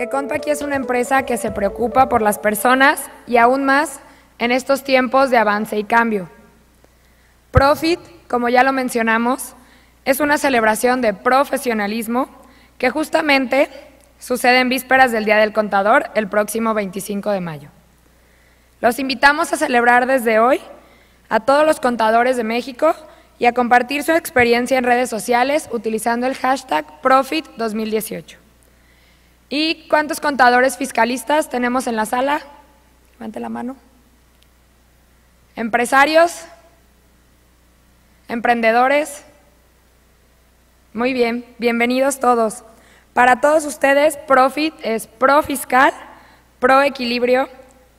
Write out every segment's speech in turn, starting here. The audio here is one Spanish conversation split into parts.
porque CONPACI es una empresa que se preocupa por las personas y aún más en estos tiempos de avance y cambio. Profit, como ya lo mencionamos, es una celebración de profesionalismo que justamente sucede en vísperas del Día del Contador, el próximo 25 de mayo. Los invitamos a celebrar desde hoy a todos los contadores de México y a compartir su experiencia en redes sociales utilizando el hashtag Profit2018. ¿Y cuántos contadores fiscalistas tenemos en la sala? Levante la mano. ¿Empresarios? ¿Emprendedores? Muy bien, bienvenidos todos. Para todos ustedes, Profit es pro fiscal, pro equilibrio,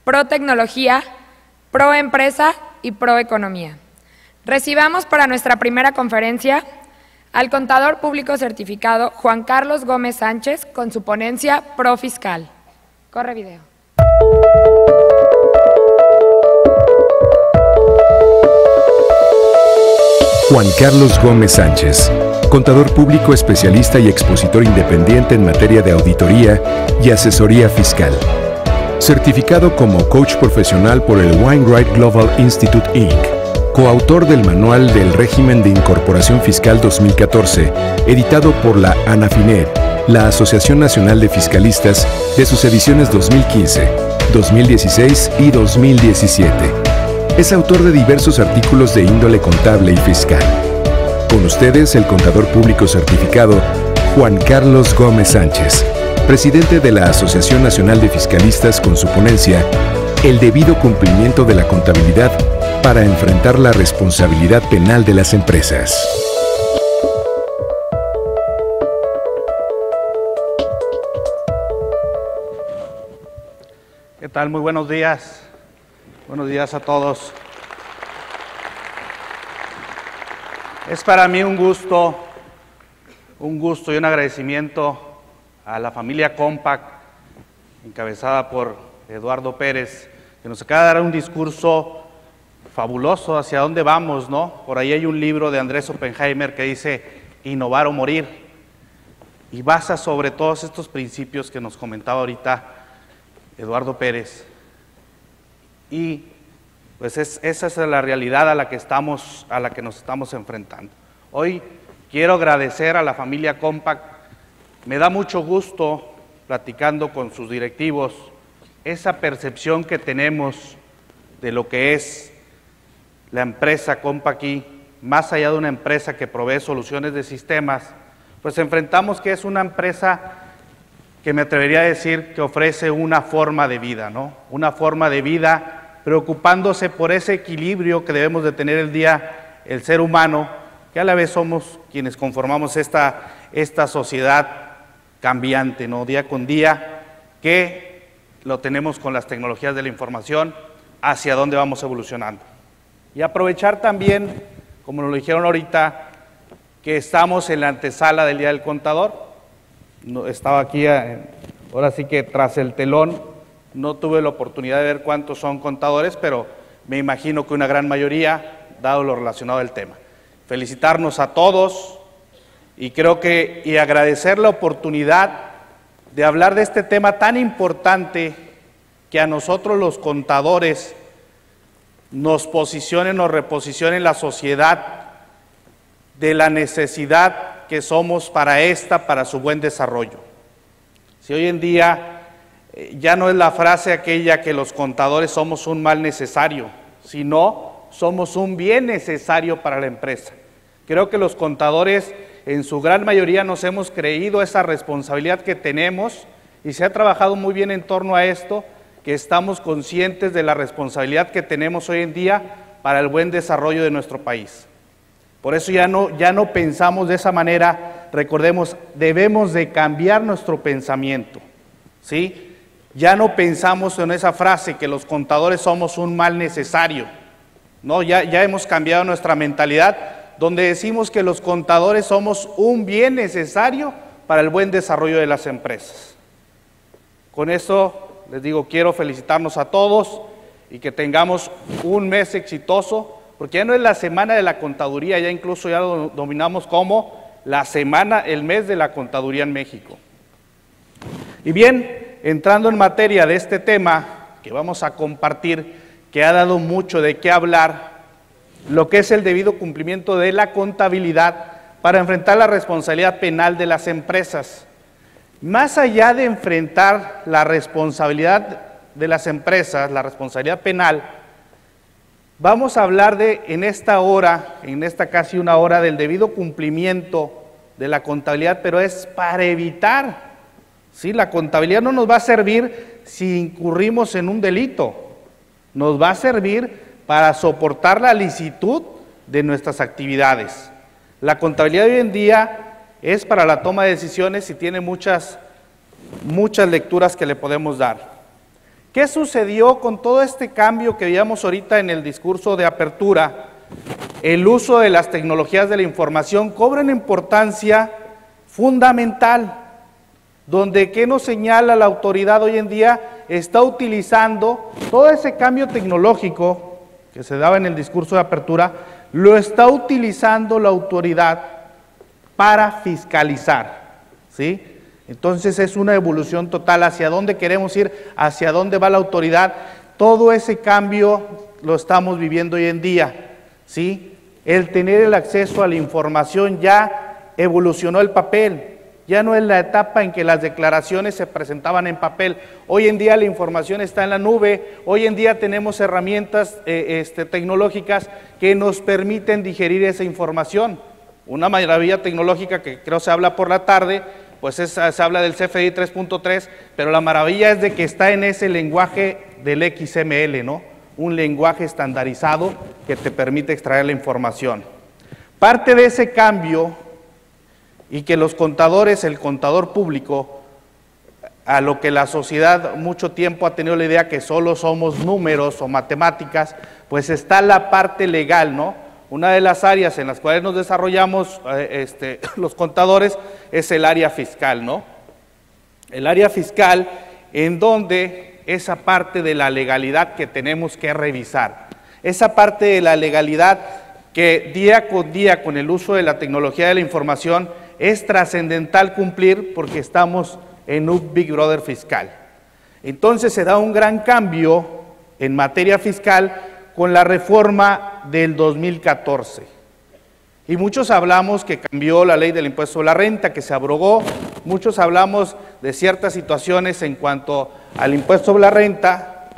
pro tecnología, pro empresa y pro economía. Recibamos para nuestra primera conferencia al contador público certificado Juan Carlos Gómez Sánchez con su ponencia Pro Fiscal. Corre video. Juan Carlos Gómez Sánchez, contador público especialista y expositor independiente en materia de auditoría y asesoría fiscal. Certificado como coach profesional por el Wainwright Global Institute Inc., coautor del Manual del Régimen de Incorporación Fiscal 2014, editado por la ANAFINED, la Asociación Nacional de Fiscalistas, de sus ediciones 2015, 2016 y 2017. Es autor de diversos artículos de índole contable y fiscal. Con ustedes, el contador público certificado, Juan Carlos Gómez Sánchez, presidente de la Asociación Nacional de Fiscalistas, con su ponencia, El debido cumplimiento de la contabilidad para enfrentar la responsabilidad penal de las empresas. ¿Qué tal? Muy buenos días. Buenos días a todos. Es para mí un gusto y un agradecimiento a la familia CONPAC, encabezada por Eduardo Pérez, que nos acaba de dar un discurso fabuloso hacia dónde vamos, ¿no? Por ahí hay un libro de Andrés Oppenheimer que dice innovar o morir, y basa sobre todos estos principios que nos comentaba ahorita Eduardo Pérez. Y pues esa es la realidad a la que nos estamos enfrentando. Hoy quiero agradecer a la familia CONPAC. Me da mucho gusto, platicando con sus directivos, esa percepción que tenemos de lo que es la empresa CONPACI, más allá de una empresa que provee soluciones de sistemas, pues enfrentamos que es una empresa que me atrevería a decir que ofrece una forma de vida, ¿no? Una forma de vida preocupándose por ese equilibrio que debemos de tener el ser humano, que a la vez somos quienes conformamos esta sociedad cambiante, ¿no? Día con día, que lo tenemos con las tecnologías de la información, hacia dónde vamos evolucionando. Y aprovechar también, como nos lo dijeron ahorita, que estamos en la antesala del Día del Contador. Estaba aquí, ahora sí que tras el telón, no tuve la oportunidad de ver cuántos son contadores, pero me imagino que una gran mayoría, dado lo relacionado al tema. Felicitarnos a todos y agradecer la oportunidad de hablar de este tema tan importante que a nosotros los contadores nos reposicione en la sociedad de la necesidad que somos para su buen desarrollo. Si hoy en día ya no es la frase aquella que los contadores somos un mal necesario, sino somos un bien necesario para la empresa. Creo que los contadores en su gran mayoría nos hemos creído esa responsabilidad que tenemos y se ha trabajado muy bien en torno a esto, que estamos conscientes de la responsabilidad que tenemos hoy en día para el buen desarrollo de nuestro país. Por eso ya no pensamos de esa manera. Recordemos, debemos de cambiar nuestro pensamiento, ¿sí? Ya no pensamos en esa frase que los contadores somos un mal necesario, ¿no? Ya hemos cambiado nuestra mentalidad, donde decimos que los contadores somos un bien necesario para el buen desarrollo de las empresas. Con eso les digo, quiero felicitarnos a todos y que tengamos un mes exitoso, porque ya no es la semana de la contaduría, ya incluso ya lo dominamos como el mes de la contaduría en México. Y bien, entrando en materia de este tema que vamos a compartir, que ha dado mucho de qué hablar, lo que es el debido cumplimiento de la contabilidad para enfrentar la responsabilidad penal de las empresas. Más allá de enfrentar la responsabilidad de las empresas, la responsabilidad penal, vamos a hablar en esta casi una hora, del debido cumplimiento de la contabilidad, pero es para evitar, ¿sí? La contabilidad no nos va a servir si incurrimos en un delito, nos va a servir para soportar la licitud de nuestras actividades. La contabilidad hoy en día es para la toma de decisiones y tiene muchas lecturas que le podemos dar. ¿Qué sucedió con todo este cambio que veíamos ahorita en el discurso de apertura? El uso de las tecnologías de la información cobra una importancia fundamental, donde, ¿qué nos señala la autoridad hoy en día? Está utilizando todo ese cambio tecnológico que se daba en el discurso de apertura, lo está utilizando la autoridad para fiscalizar, ¿sí? Entonces es una evolución total. ¿Hacia dónde queremos ir? ¿Hacia dónde va la autoridad? Todo ese cambio lo estamos viviendo hoy en día, ¿sí? El tener el acceso a la información, ya evolucionó el papel, ya no es la etapa en que las declaraciones se presentaban en papel. Hoy en día la información está en la nube, hoy en día tenemos herramientas tecnológicas que nos permiten digerir esa información. Una maravilla tecnológica que creo se habla por la tarde, pues se habla del CFDI 3.3, pero la maravilla es de que está en ese lenguaje del XML, ¿no? Un lenguaje estandarizado que te permite extraer la información. Parte de ese cambio, y que los contadores, el contador público, a lo que la sociedad mucho tiempo ha tenido la idea que solo somos números o matemáticas, pues está la parte legal, ¿no? Una de las áreas en las cuales nos desarrollamos los contadores es el área fiscal, ¿no? El área fiscal, en donde esa parte de la legalidad que tenemos que revisar, esa parte de la legalidad que día con día, con el uso de la tecnología de la información, es trascendental cumplir, porque estamos en un Big Brother fiscal. Entonces se da un gran cambio en materia fiscal con la reforma del 2014. Y muchos hablamos que cambió la ley del impuesto sobre la renta, que se abrogó. Muchos hablamos de ciertas situaciones en cuanto al impuesto sobre la renta,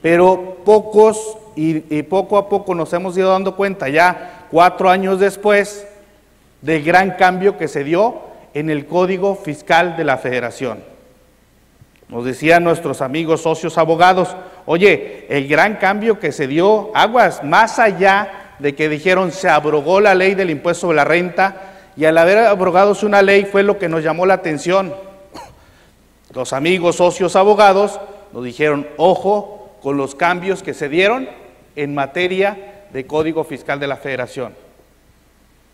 pero pocos y poco a poco nos hemos ido dando cuenta, ya 4 años después, del gran cambio que se dio en el Código Fiscal de la Federación. Nos decían nuestros amigos socios abogados, oye, el gran cambio que se dio, aguas, más allá de que dijeron se abrogó la ley del impuesto sobre la renta, y al haber abrogado una ley fue lo que nos llamó la atención. Los amigos socios abogados nos dijeron, ojo con los cambios que se dieron en materia de Código Fiscal de la Federación.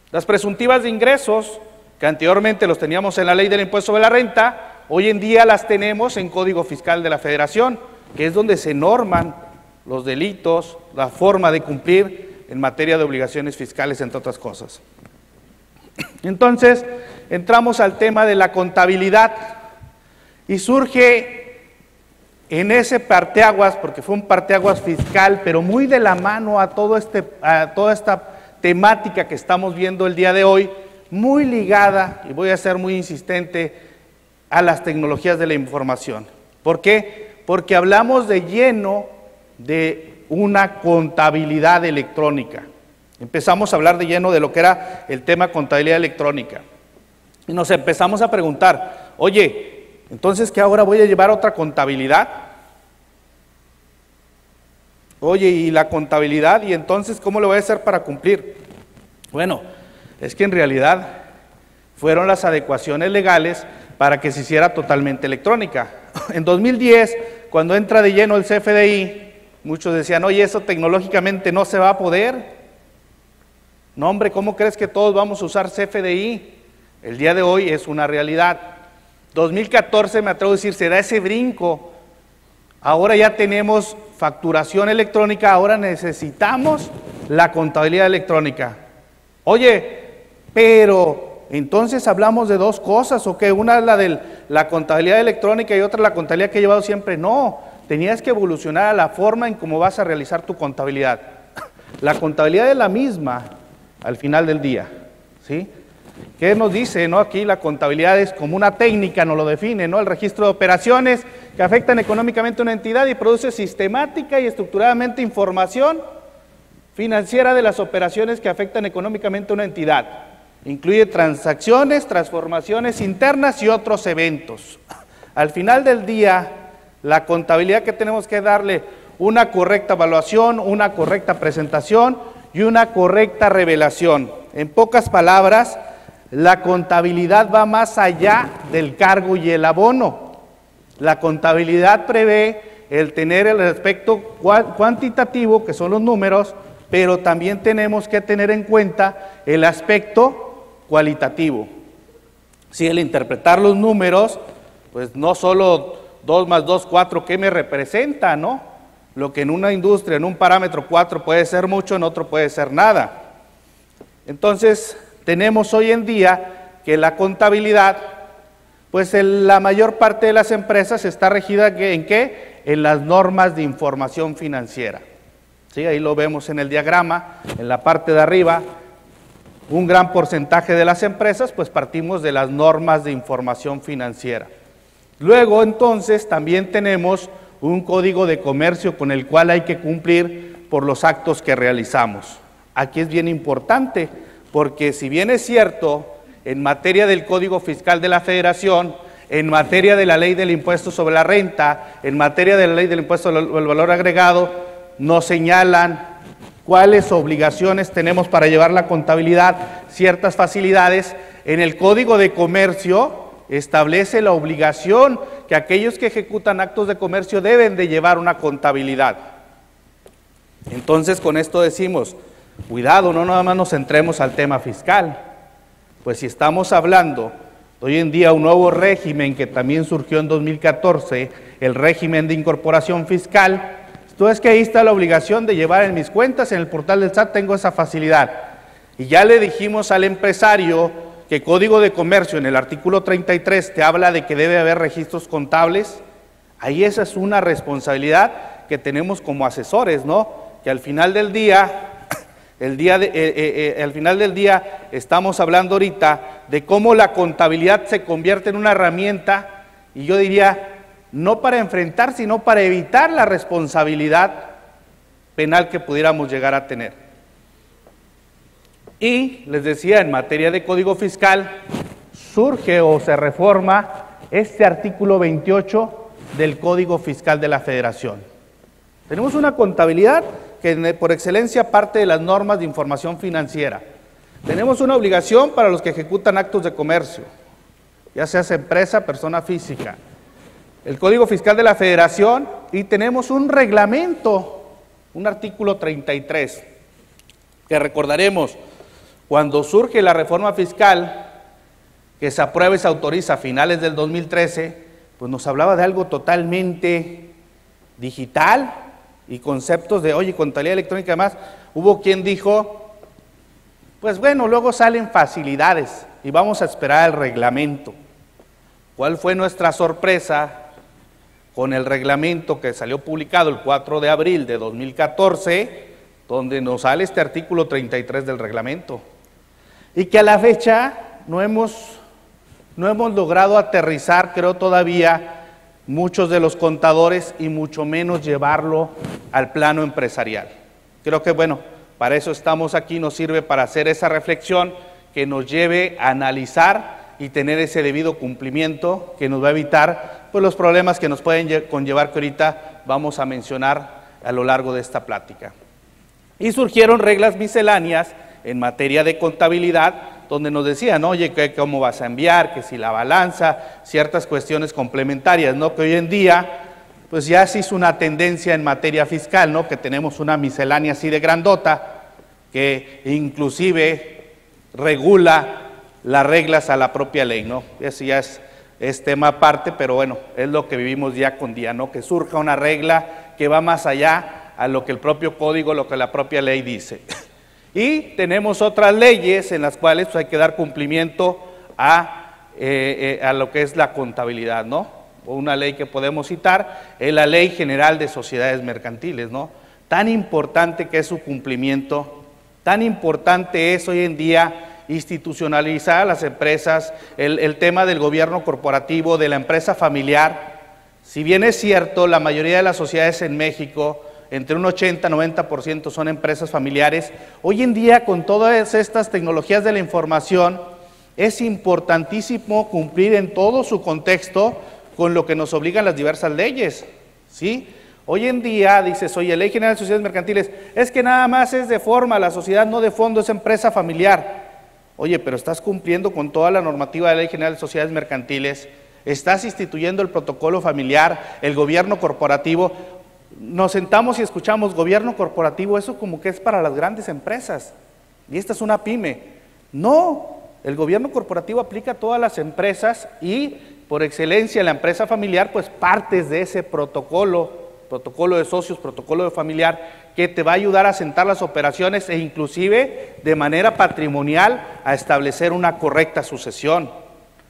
Las presuntivas de ingresos, que anteriormente los teníamos en la ley del impuesto sobre la renta, hoy en día las tenemos en Código Fiscal de la Federación, que es donde se norman los delitos, la forma de cumplir en materia de obligaciones fiscales, entre otras cosas. Entonces, entramos al tema de la contabilidad y surge en ese parteaguas, porque fue un parteaguas fiscal, pero muy de la mano a toda esta temática que estamos viendo el día de hoy, muy ligada, y voy a ser muy insistente, a las tecnologías de la información. ¿Por qué? Porque hablamos de lleno de una contabilidad electrónica. Empezamos a hablar de lleno de lo que era el tema contabilidad electrónica. Y nos empezamos a preguntar, oye, entonces, ¿qué ahora voy a llevar otra contabilidad? Oye, ¿y la contabilidad? ¿Y entonces cómo le voy a hacer para cumplir? Bueno, es que en realidad fueron las adecuaciones legales para que se hiciera totalmente electrónica. En 2010, cuando entra de lleno el CFDI, muchos decían, oye, eso tecnológicamente no se va a poder. No, hombre, ¿cómo crees que todos vamos a usar CFDI? El día de hoy es una realidad. 2014, me atrevo a decir, se da ese brinco. Ahora ya tenemos facturación electrónica, ahora necesitamos la contabilidad electrónica. Oye, pero entonces hablamos de dos cosas, ¿o qué? Una es la contabilidad electrónica y otra la contabilidad que he llevado siempre. No, tenías que evolucionar a la forma en cómo vas a realizar tu contabilidad. La contabilidad es la misma al final del día, ¿sí? ¿Qué nos dice, no? Aquí la contabilidad es como una técnica, nos lo define, ¿no? El registro de operaciones que afectan económicamente a una entidad y produce sistemática y estructuradamente información financiera de las operaciones que afectan económicamente a una entidad. Incluye transacciones, transformaciones internas y otros eventos. Al final del día, la contabilidad que tenemos que darle una correcta evaluación, una correcta presentación y una correcta revelación. En pocas palabras, la contabilidad va más allá del cargo y el abono. La contabilidad prevé el tener el aspecto cuantitativo, que son los números, pero también tenemos que tener en cuenta el aspecto cualitativo. Si el interpretar los números, pues no solo 2 más 2, 4, ¿qué me representa, no? Lo que en una industria, en un parámetro 4 puede ser mucho, en otro puede ser nada. Entonces, tenemos hoy en día que la contabilidad, pues en la mayor parte de las empresas está regida ¿en qué? En las normas de información financiera. ¿Sí? Ahí lo vemos en el diagrama, en la parte de arriba. Un gran porcentaje de las empresas, pues partimos de las normas de información financiera. Luego, entonces, también tenemos un código de comercio con el cual hay que cumplir por los actos que realizamos. Aquí es bien importante, porque si bien es cierto, en materia del Código Fiscal de la Federación, en materia de la Ley del Impuesto sobre la Renta, en materia de la Ley del Impuesto al Valor Agregado, nos señalan cuáles obligaciones tenemos para llevar la contabilidad, ciertas facilidades. En el Código de Comercio establece la obligación que aquellos que ejecutan actos de comercio deben de llevar una contabilidad. Entonces, con esto decimos, cuidado, no nada más nos centremos al tema fiscal, pues si estamos hablando hoy en día un nuevo régimen que también surgió en 2014, el régimen de incorporación fiscal, entonces que ahí está la obligación de llevar en mis cuentas, en el portal del SAT tengo esa facilidad. Y ya le dijimos al empresario que Código de Comercio en el artículo 33 te habla de que debe haber registros contables. Ahí esa es una responsabilidad que tenemos como asesores, ¿no? Que al final del día, al final del día estamos hablando ahorita de cómo la contabilidad se convierte en una herramienta, y yo diría, no para enfrentar, sino para evitar la responsabilidad penal que pudiéramos llegar a tener. Y les decía, en materia de Código Fiscal, surge o se reforma este artículo 28 del Código Fiscal de la Federación. Tenemos una contabilidad que por excelencia parte de las normas de información financiera. Tenemos una obligación para los que ejecutan actos de comercio, ya sea empresa, persona física. El Código Fiscal de la Federación, y tenemos un reglamento, un artículo 33, que recordaremos, cuando surge la reforma fiscal, que se aprueba y se autoriza a finales del 2013, pues nos hablaba de algo totalmente digital y conceptos de, oye, contabilidad electrónica y demás. Hubo quien dijo, pues bueno, luego salen facilidades y vamos a esperar el reglamento. ¿Cuál fue nuestra sorpresa con el reglamento que salió publicado el 4 de abril de 2014, donde nos sale este artículo 33 del reglamento? Y que a la fecha no hemos logrado aterrizar, creo todavía, muchos de los contadores y mucho menos llevarlo al plano empresarial. Creo que, bueno, para eso estamos aquí, nos sirve para hacer esa reflexión que nos lleve a analizar y tener ese debido cumplimiento que nos va a evitar pues, los problemas que nos pueden conllevar, que ahorita vamos a mencionar a lo largo de esta plática. Y surgieron reglas misceláneas en materia de contabilidad, donde nos decían, oye, ¿cómo vas a enviar? Que si la balanza, ciertas cuestiones complementarias, ¿no? Que hoy en día, pues ya se hizo una tendencia en materia fiscal, ¿no? Que tenemos una miscelánea así de grandota, que inclusive regula las reglas a la propia ley, ¿no? Eso ya es tema aparte, pero bueno, es lo que vivimos día con día, ¿no? Que surja una regla que va más allá a lo que el propio código, lo que la propia ley dice. Y tenemos otras leyes en las cuales pues, hay que dar cumplimiento a a lo que es la contabilidad, ¿no? Una ley que podemos citar es la Ley General de Sociedades Mercantiles, ¿no? Tan importante que es su cumplimiento, tan importante es hoy en día institucionalizar las empresas, el tema del gobierno corporativo, de la empresa familiar. Si bien es cierto, la mayoría de las sociedades en México, entre un 80-90% son empresas familiares, hoy en día con todas estas tecnologías de la información, es importantísimo cumplir en todo su contexto con lo que nos obligan las diversas leyes, ¿sí? Hoy en día dices, oye, Ley General de Sociedades Mercantiles, es que nada más es de forma, la sociedad no de fondo, es empresa familiar. Oye, pero estás cumpliendo con toda la normativa de la Ley General de Sociedades Mercantiles, estás instituyendo el protocolo familiar, el gobierno corporativo. Nos sentamos y escuchamos gobierno corporativo, eso como que es para las grandes empresas, y esta es una pyme. No, el gobierno corporativo aplica a todas las empresas y por excelencia la empresa familiar, pues partes de ese protocolo de socios, protocolo de familiar, que te va a ayudar a sentar las operaciones e inclusive de manera patrimonial a establecer una correcta sucesión.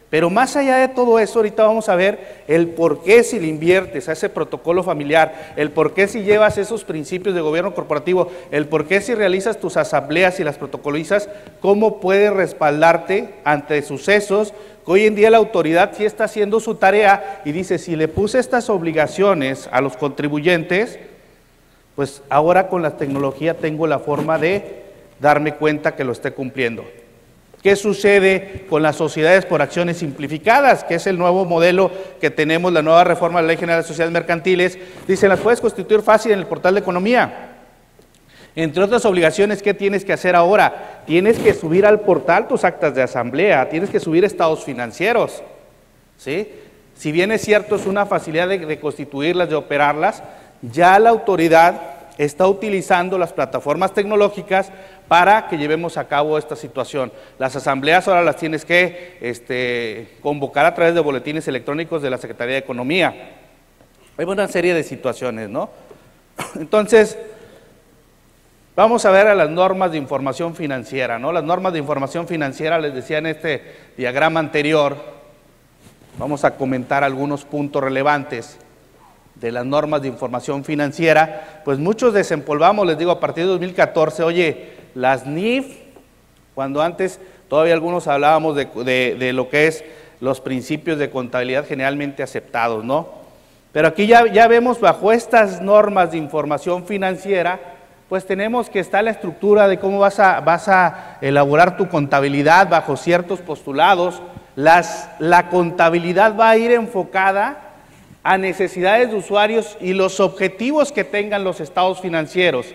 Pero más allá de todo eso, ahorita vamos a ver el por qué si le inviertes a ese protocolo familiar, el por qué si llevas esos principios de gobierno corporativo, el por qué si realizas tus asambleas y las protocolizas, cómo puedes respaldarte ante sucesos que hoy en día la autoridad sí está haciendo su tarea y dice, si le puse estas obligaciones a los contribuyentes, pues ahora con la tecnología tengo la forma de darme cuenta que lo esté cumpliendo. ¿Qué sucede con las sociedades por acciones simplificadas? Que es el nuevo modelo que tenemos, la nueva reforma de la Ley General de Sociedades Mercantiles. Dice, las puedes constituir fácil en el portal de economía. Entre otras obligaciones, ¿qué tienes que hacer ahora? Tienes que subir al portal tus actas de asamblea, tienes que subir estados financieros, ¿sí? Si bien es cierto, es una facilidad de constituirlas, de operarlas, ya la autoridad está utilizando las plataformas tecnológicas para que llevemos a cabo esta situación. Las asambleas ahora las tienes que convocar a través de boletines electrónicos de la Secretaría de Economía. Hay una serie de situaciones, ¿no? Entonces, vamos a ver a las normas de información financiera, ¿no? Las normas de información financiera, les decía en este diagrama anterior, vamos a comentar algunos puntos relevantes de las normas de información financiera. Pues muchos desempolvamos, les digo, a partir de 2014, oye, las NIF, cuando antes todavía algunos hablábamos de lo que es los principios de contabilidad generalmente aceptados, ¿no? Pero aquí ya vemos bajo estas normas de información financiera, pues tenemos que estar la estructura de cómo vas a elaborar tu contabilidad bajo ciertos postulados. La contabilidad va a ir enfocada a necesidades de usuarios y los objetivos que tengan los estados financieros.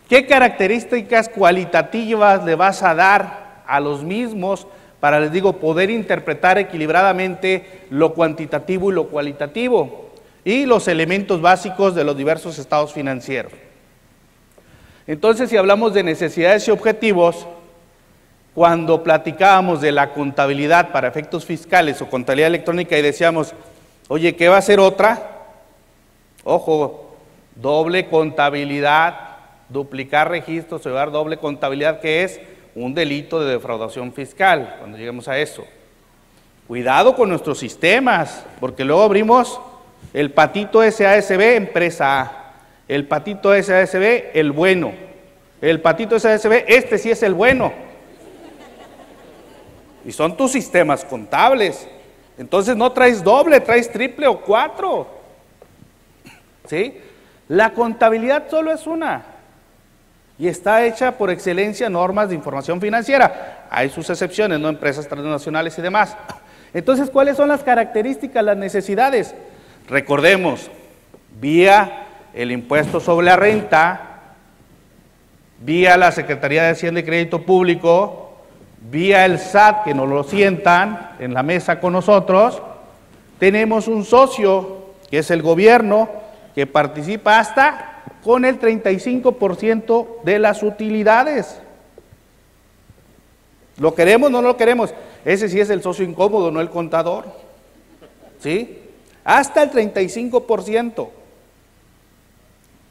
¿Qué características cualitativas le vas a dar a los mismos para, les digo, poder interpretar equilibradamente lo cuantitativo y lo cualitativo y los elementos básicos de los diversos estados financieros? Entonces, si hablamos de necesidades y objetivos, cuando platicábamos de la contabilidad para efectos fiscales o contabilidad electrónica y decíamos, oye, ¿qué va a ser otra? Ojo, doble contabilidad, duplicar registros o llevar doble contabilidad, que es un delito de defraudación fiscal, cuando lleguemos a eso. Cuidado con nuestros sistemas, porque luego abrimos el patito SASB, empresa A, el patito SASB, el bueno, el patito SASB, este sí es el bueno. Y son tus sistemas contables. Entonces no traes doble, traes triple o cuatro. ¿Sí? La contabilidad solo es una. Y está hecha por excelencia normas de información financiera. Hay sus excepciones, ¿no? Empresas transnacionales y demás. Entonces, ¿cuáles son las características, las necesidades? Recordemos, vía el impuesto sobre la renta, vía la Secretaría de Hacienda y Crédito Público, vía el SAT, que nos lo sientan en la mesa con nosotros, tenemos un socio, que es el gobierno, que participa hasta con el 35% de las utilidades. ¿Lo queremos o no lo queremos? Ese sí es el socio incómodo, no el contador. ¿Sí? Hasta el 35%.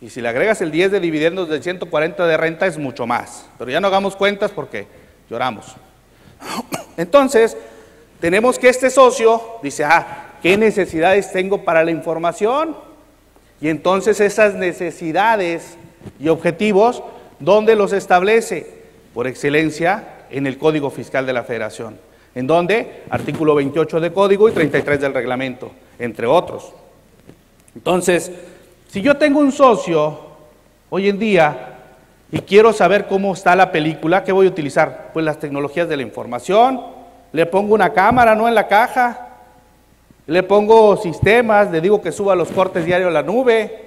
Y si le agregas el 10 de dividendos del 140 de renta es mucho más. Pero ya no hagamos cuentas porque lloramos. Entonces, tenemos que este socio dice, ¿qué necesidades tengo para la información? Y entonces esas necesidades y objetivos, ¿dónde los establece? Por excelencia, en el Código Fiscal de la Federación. ¿En dónde? Artículo 28 del Código y 33 del Reglamento, entre otros. Entonces, si yo tengo un socio hoy en día y quiero saber cómo está la película, ¿qué voy a utilizar? Pues las tecnologías de la información, le pongo una cámara, ¿no?, en la caja, le pongo sistemas, le digo que suba los cortes diarios a la nube,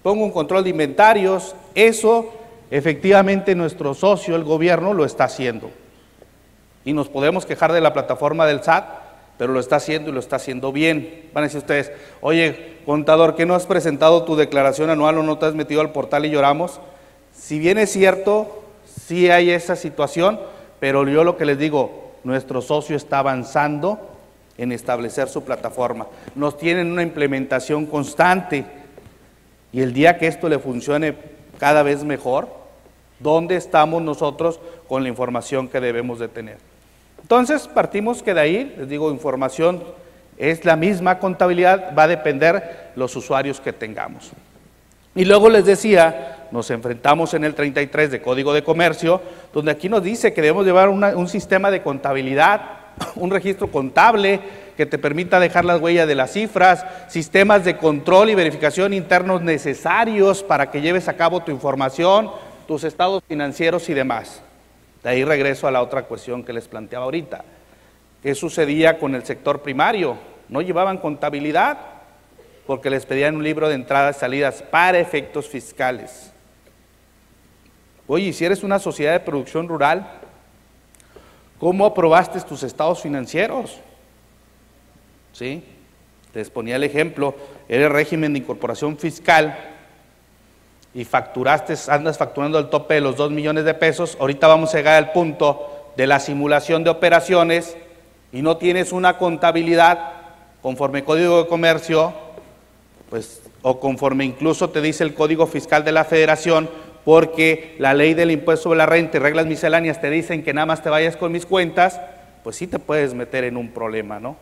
pongo un control de inventarios. Eso efectivamente nuestro socio, el gobierno, lo está haciendo. Y nos podemos quejar de la plataforma del SAT, pero lo está haciendo y lo está haciendo bien. Van a decir ustedes, oye, contador, ¿qué no has presentado tu declaración anual o no te has metido al portal y lloramos? Si bien es cierto, sí hay esa situación, pero yo lo que les digo, nuestro socio está avanzando en establecer su plataforma. Nos tienen una implementación constante y el día que esto le funcione cada vez mejor, ¿dónde estamos nosotros con la información que debemos de tener? Entonces, partimos que de ahí, les digo, información es la misma, contabilidad va a depender los usuarios que tengamos. Y luego les decía, nos enfrentamos en el 33 de Código de Comercio, donde aquí nos dice que debemos llevar un sistema de contabilidad, un registro contable que te permita dejar las huellas de las cifras, sistemas de control y verificación internos necesarios para que lleves a cabo tu información, tus estados financieros y demás. De ahí regreso a la otra cuestión que les planteaba ahorita. ¿Qué sucedía con el sector primario? No llevaban contabilidad porque les pedían un libro de entradas y salidas para efectos fiscales. Oye, si eres una sociedad de producción rural, ¿cómo aprobaste tus estados financieros? ¿Sí? Les ponía el ejemplo, eres régimen de incorporación fiscal y facturaste, andas facturando el tope de los 2 millones de pesos, ahorita vamos a llegar al punto de la simulación de operaciones y no tienes una contabilidad conforme Código de Comercio, pues, o conforme incluso te dice el Código Fiscal de la Federación, porque la ley del impuesto sobre la renta y reglas misceláneas te dicen que nada más te vayas con mis cuentas, pues sí te puedes meter en un problema, ¿no?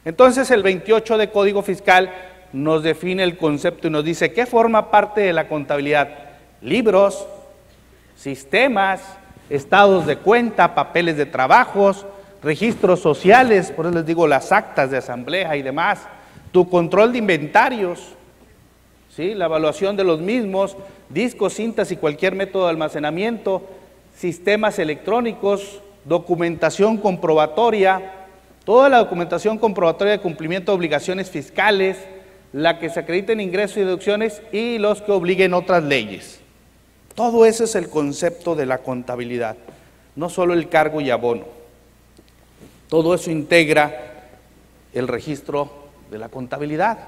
Entonces el 28 de Código Fiscal nos define el concepto y nos dice ¿qué forma parte de la contabilidad? Libros, sistemas, estados de cuenta, papeles de trabajos, registros sociales, por eso les digo las actas de asamblea y demás, tu control de inventarios, ¿sí?, la evaluación de los mismos, discos, cintas y cualquier método de almacenamiento, sistemas electrónicos, documentación comprobatoria, toda la documentación comprobatoria de cumplimiento de obligaciones fiscales, la que se acrediten ingresos y deducciones y los que obliguen otras leyes. Todo eso es el concepto de la contabilidad, no solo el cargo y abono. Todo eso integra el registro de la contabilidad.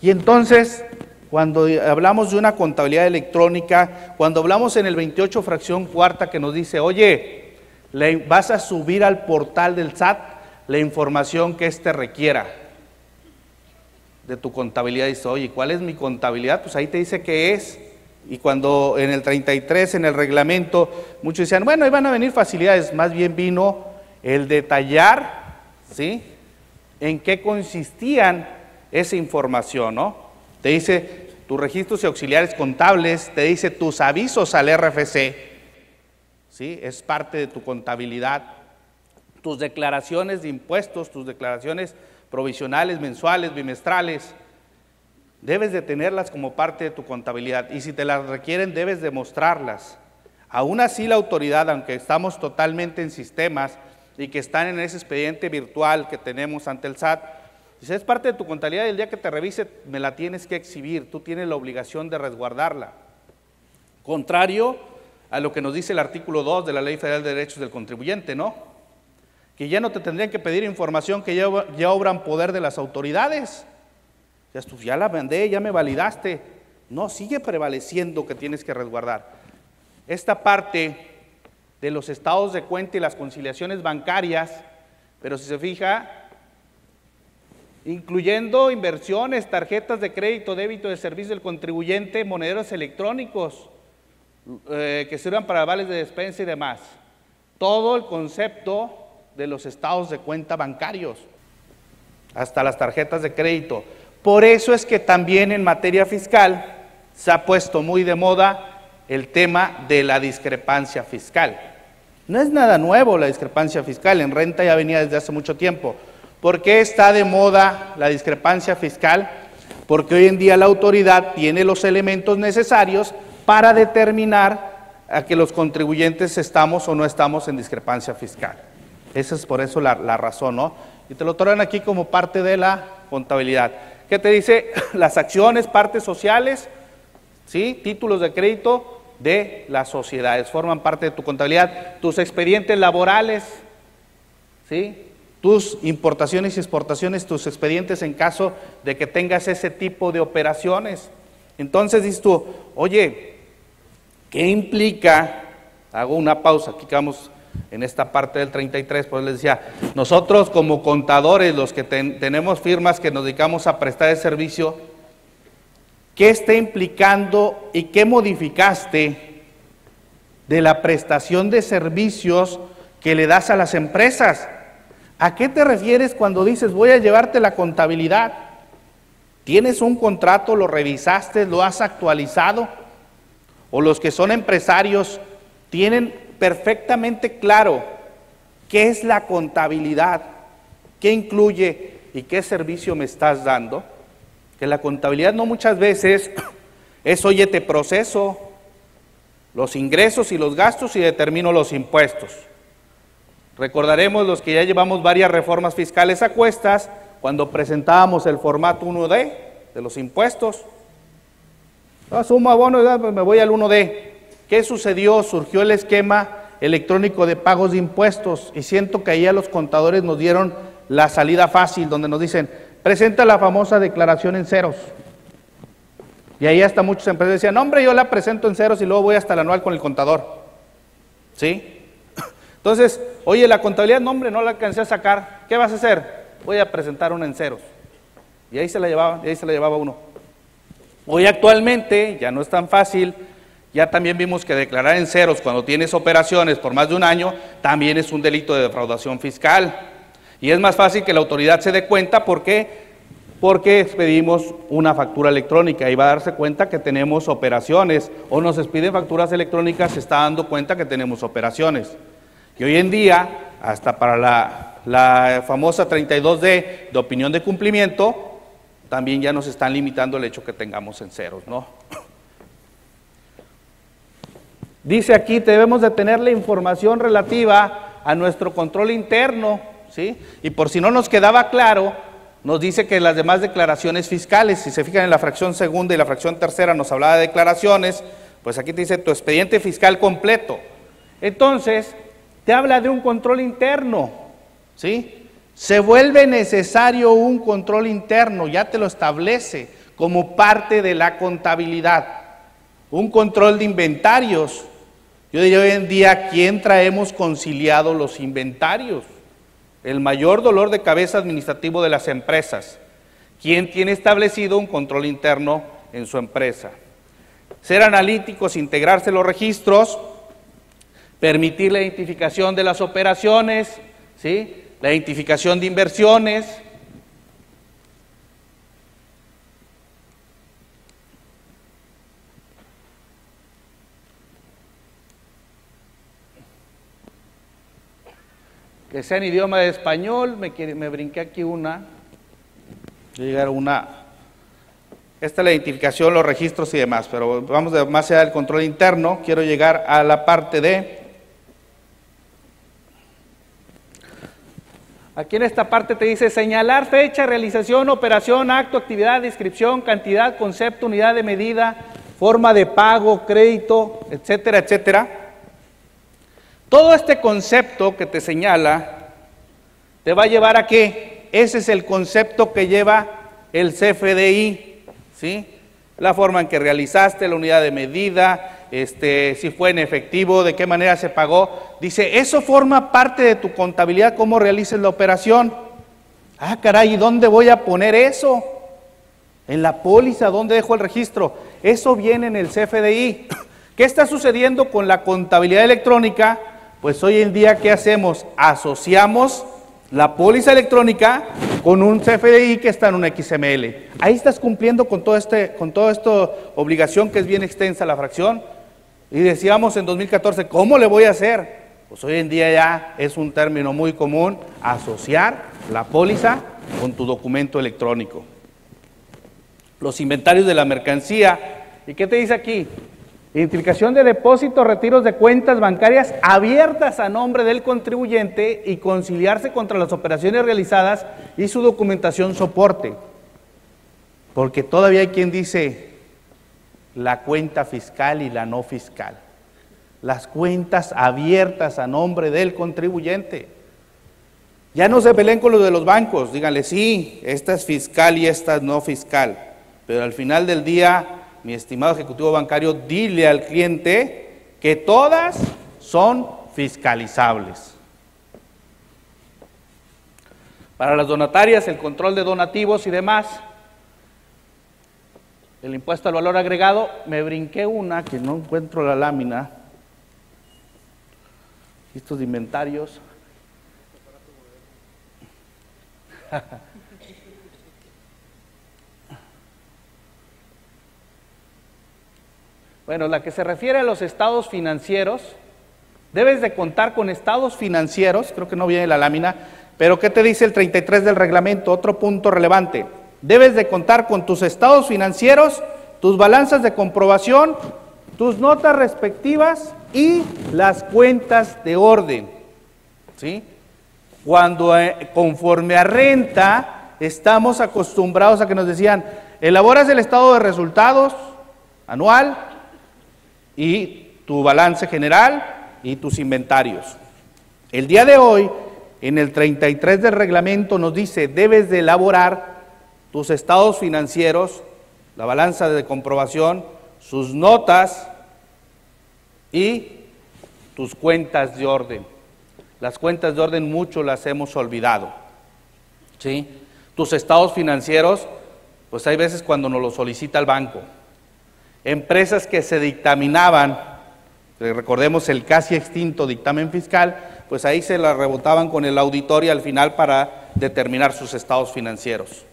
Y entonces, cuando hablamos de una contabilidad electrónica, cuando hablamos en el 28 fracción cuarta que nos dice, oye, vas a subir al portal del SAT la información que éste requiera de tu contabilidad, dice, oye, ¿cuál es mi contabilidad? Pues ahí te dice qué es. Y cuando en el 33, en el reglamento, muchos decían, bueno, ahí van a venir facilidades, más bien vino el detallar, ¿sí?, en qué consistían esa información, ¿no? Te dice tus registros y auxiliares contables, te dice tus avisos al RFC, ¿sí?, es parte de tu contabilidad, tus declaraciones de impuestos, tus declaraciones provisionales, mensuales, bimestrales, debes de tenerlas como parte de tu contabilidad y si te las requieren debes demostrarlas. Aún así la autoridad, aunque estamos totalmente en sistemas y que están en ese expediente virtual que tenemos ante el SAT, dice, es parte de tu contabilidad y el día que te revise me la tienes que exhibir, tú tienes la obligación de resguardarla. Contrario a lo que nos dice el artículo 2 de la Ley Federal de Derechos del Contribuyente, ¿no?, que ya no te tendrían que pedir información que ya obra en poder de las autoridades. Ya la mandé, ya me validaste. No, sigue prevaleciendo que tienes que resguardar. Esta parte de los estados de cuenta y las conciliaciones bancarias, pero si se fija, incluyendo inversiones, tarjetas de crédito, débito de servicio del contribuyente, monederos electrónicos que sirvan para vales de despensa y demás. Todo el concepto de los estados de cuenta bancarios, hasta las tarjetas de crédito. Por eso es que también en materia fiscal se ha puesto muy de moda el tema de la discrepancia fiscal. No es nada nuevo la discrepancia fiscal, en renta ya venía desde hace mucho tiempo. ¿Por qué está de moda la discrepancia fiscal? Porque hoy en día la autoridad tiene los elementos necesarios para determinar a que los contribuyentes estamos o no estamos en discrepancia fiscal. Esa es por eso la razón, ¿no? Y te lo traen aquí como parte de la contabilidad. ¿Qué te dice? Las acciones, partes sociales, ¿sí? Títulos de crédito de las sociedades, forman parte de tu contabilidad. Tus expedientes laborales, ¿sí? Tus importaciones y exportaciones, tus expedientes en caso de que tengas ese tipo de operaciones. Entonces dices tú, oye, ¿qué implica? Hago una pausa, aquí quedamos en esta parte del 33, pues les decía, nosotros como contadores, los que tenemos firmas que nos dedicamos a prestar el servicio, ¿qué está implicando y qué modificaste de la prestación de servicios que le das a las empresas? ¿A qué te refieres cuando dices voy a llevarte la contabilidad? ¿Tienes un contrato, lo revisaste, lo has actualizado? ¿O los que son empresarios tienen perfectamente claro qué es la contabilidad, qué incluye y qué servicio me estás dando? Que la contabilidad no muchas veces es, oye, te proceso los ingresos y los gastos y determino los impuestos. Recordaremos los que ya llevamos varias reformas fiscales a cuestas, cuando presentábamos el formato 1D de los impuestos. Sumo abono, pues me voy al 1D. ¿Qué sucedió? Surgió el esquema electrónico de pagos de impuestos y siento que ahí a los contadores nos dieron la salida fácil, donde nos dicen, presenta la famosa declaración en ceros. Y ahí hasta muchas empresas decían, no, hombre, yo la presento en ceros y luego voy hasta el anual con el contador. ¿Sí? Entonces, oye, la contabilidad, no, hombre, no la alcancé a sacar. ¿Qué vas a hacer? Voy a presentar una en ceros. Y ahí se la llevaba uno. Hoy actualmente ya no es tan fácil. Ya también vimos que declarar en ceros cuando tienes operaciones por más de un año también es un delito de defraudación fiscal. Y es más fácil que la autoridad se dé cuenta. ¿Por qué? Porque expedimos una factura electrónica y va a darse cuenta que tenemos operaciones, o nos expiden facturas electrónicas, se está dando cuenta que tenemos operaciones. Y hoy en día, hasta para la famosa 32D de opinión de cumplimiento, también ya nos están limitando el hecho que tengamos en ceros, ¿no? Dice aquí, debemos de tener la información relativa a nuestro control interno, ¿sí? Y por si no nos quedaba claro, nos dice que las demás declaraciones fiscales, si se fijan en la fracción segunda y la fracción tercera nos hablaba de declaraciones, pues aquí te dice tu expediente fiscal completo. Entonces, te habla de un control interno, ¿sí? Se vuelve necesario un control interno, ya te lo establece como parte de la contabilidad. Un control de inventarios. Yo diría hoy en día, ¿quién traemos conciliado los inventarios? El mayor dolor de cabeza administrativo de las empresas. ¿Quién tiene establecido un control interno en su empresa? Ser analíticos, integrarse los registros, permitir la identificación de las operaciones, ¿sí? La identificación de inversiones. Que sea en idioma de español, me brinqué aquí una, llegar una, esta es la identificación, los registros y demás, pero vamos de más allá del control interno, quiero llegar a la parte de, aquí en esta parte te dice señalar fecha, realización, operación, acto, actividad, descripción, cantidad, concepto, unidad de medida, forma de pago, crédito, etcétera, etcétera. Todo este concepto que te señala te va a llevar a qué? Ese es el concepto que lleva el CFDI, ¿sí? La forma en que realizaste, la unidad de medida, si fue en efectivo, de qué manera se pagó. Dice, eso forma parte de tu contabilidad, cómo realices la operación. Ah, caray, ¿y dónde voy a poner eso? En la póliza, ¿dónde dejo el registro? Eso viene en el CFDI. ¿Qué está sucediendo con la contabilidad electrónica? pues hoy en día, ¿qué hacemos? Asociamos la póliza electrónica con un CFDI que está en un XML. Ahí estás cumpliendo con toda esta obligación que es bien extensa la fracción. Y decíamos en 2014, ¿cómo le voy a hacer? Pues hoy en día ya es un término muy común, asociar la póliza con tu documento electrónico. Los inventarios de la mercancía. ¿Y qué te dice aquí? Identificación de depósitos, retiros de cuentas bancarias abiertas a nombre del contribuyente y conciliarse contra las operaciones realizadas y su documentación soporte. Porque todavía hay quien dice la cuenta fiscal y la no fiscal. Las cuentas abiertas a nombre del contribuyente. Ya no se peleen con los de los bancos, díganle sí, esta es fiscal y esta es no fiscal. Pero al final del día, mi estimado ejecutivo bancario, dile al cliente que todas son fiscalizables. Para las donatarias, el control de donativos y demás, el impuesto al valor agregado, me brinqué una que no encuentro la lámina, estos inventarios. Bueno, la que se refiere a los estados financieros, debes de contar con estados financieros, creo que no viene la lámina, pero ¿qué te dice el 33 del reglamento? Otro punto relevante, debes de contar con tus estados financieros, tus balanzas de comprobación, tus notas respectivas y las cuentas de orden, ¿sí? Cuando conforme a renta, estamos acostumbrados a que nos decían, elaboras el estado de resultados anual, y tu balance general y tus inventarios. El día de hoy, en el 33 del reglamento nos dice, debes de elaborar tus estados financieros, la balanza de comprobación, sus notas y tus cuentas de orden. Las cuentas de orden mucho las hemos olvidado, ¿sí? Tus estados financieros, pues hay veces cuando nos lo solicita el banco. Empresas que se dictaminaban, recordemos el casi extinto dictamen fiscal, pues ahí se la rebotaban con el auditor y al final para determinar sus estados financieros.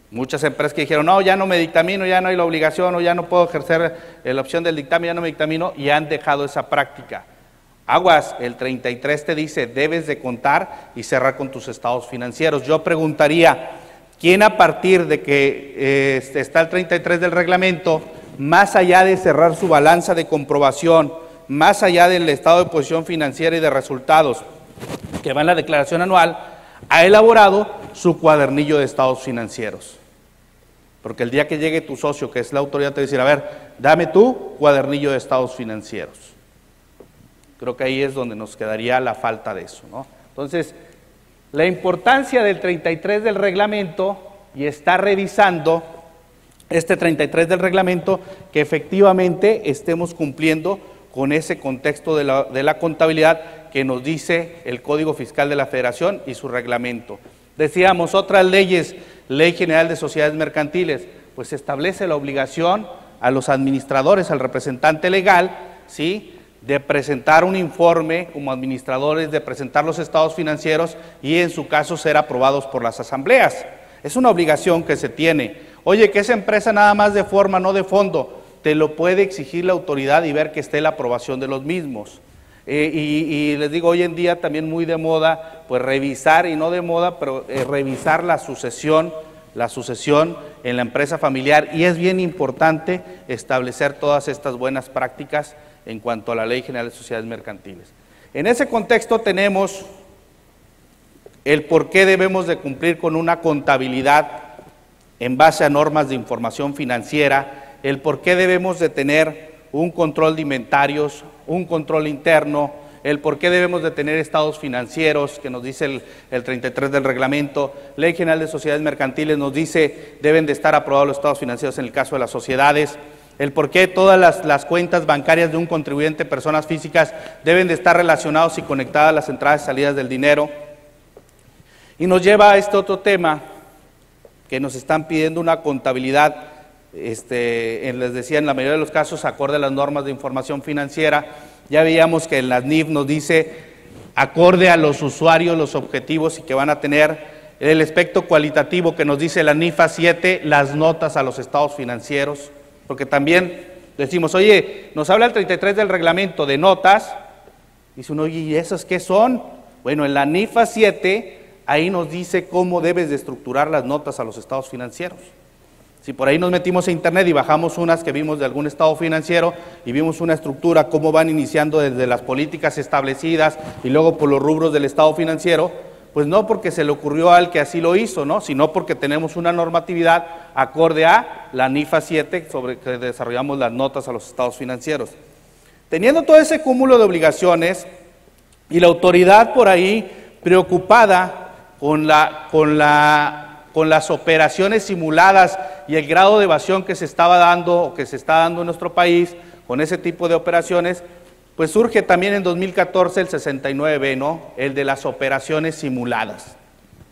Muchas empresas que dijeron, no, ya no me dictamino, ya no hay la obligación o ya no puedo ejercer la opción del dictamen, ya no me dictamino, y han dejado esa práctica. Aguas, el 33 te dice, debes de contar y cerrar con tus estados financieros. Yo preguntaría, ¿quién a partir de que está el 33 del reglamento, más allá de cerrar su balanza de comprobación, más allá del estado de posición financiera y de resultados que va en la declaración anual, ha elaborado su cuadernillo de estados financieros? Porque el día que llegue tu socio, que es la autoridad, te va a decir, a ver, dame tu cuadernillo de estados financieros. Creo que ahí es donde nos quedaría la falta de eso, ¿no? Entonces, la importancia del 33 del reglamento, y está revisando este 33 del reglamento, que efectivamente estemos cumpliendo con ese contexto de la contabilidad que nos dice el Código Fiscal de la Federación y su reglamento. Decíamos, otras leyes, Ley General de Sociedades Mercantiles, pues establece la obligación a los administradores, al representante legal, ¿sí?, de presentar un informe como administradores, de presentar los estados financieros y en su caso ser aprobados por las asambleas. Es una obligación que se tiene. Oye, que esa empresa nada más de forma, no de fondo, te lo puede exigir la autoridad y ver que esté la aprobación de los mismos. Y les digo, hoy en día también muy de moda, pues revisar, y no de moda, pero revisar la sucesión en la empresa familiar, y es bien importante establecer todas estas buenas prácticas en cuanto a la Ley General de Sociedades Mercantiles. En ese contexto tenemos el por qué debemos de cumplir con una contabilidad en base a normas de información financiera, el por qué debemos de tener un control de inventarios, un control interno, el por qué debemos de tener estados financieros, que nos dice el 33 del reglamento. Ley General de Sociedades Mercantiles nos dice deben de estar aprobados los estados financieros en el caso de las sociedades. El por qué todas las cuentas bancarias de un contribuyente, personas físicas, deben de estar relacionados y conectadas a las entradas y salidas del dinero. Y nos lleva a este otro tema, que nos están pidiendo una contabilidad, les decía, en la mayoría de los casos, acorde a las normas de información financiera, Ya veíamos que en las NIF nos dice, acorde a los usuarios, los objetivos y que van a tener. El aspecto cualitativo que nos dice la NIFA 7, las notas a los estados financieros, porque también decimos, oye, nos habla el 33 del reglamento de notas, dice uno, oye, ¿y esas qué son? Bueno, en la NIFA 7, ahí nos dice cómo debes de estructurar las notas a los estados financieros. Si por ahí nos metimos a internet y bajamos unas que vimos de algún estado financiero y vimos una estructura, cómo van iniciando desde las políticas establecidas y luego por los rubros del estado financiero, pues no porque se le ocurrió al que así lo hizo, ¿no? Sino porque tenemos una normatividad acorde a la NIFA 7 sobre que desarrollamos las notas a los estados financieros. Teniendo todo ese cúmulo de obligaciones y la autoridad por ahí preocupada con las operaciones simuladas y el grado de evasión que se estaba dando o que se está dando en nuestro país con ese tipo de operaciones, pues surge también en 2014 el 69B, ¿no? El de las operaciones simuladas,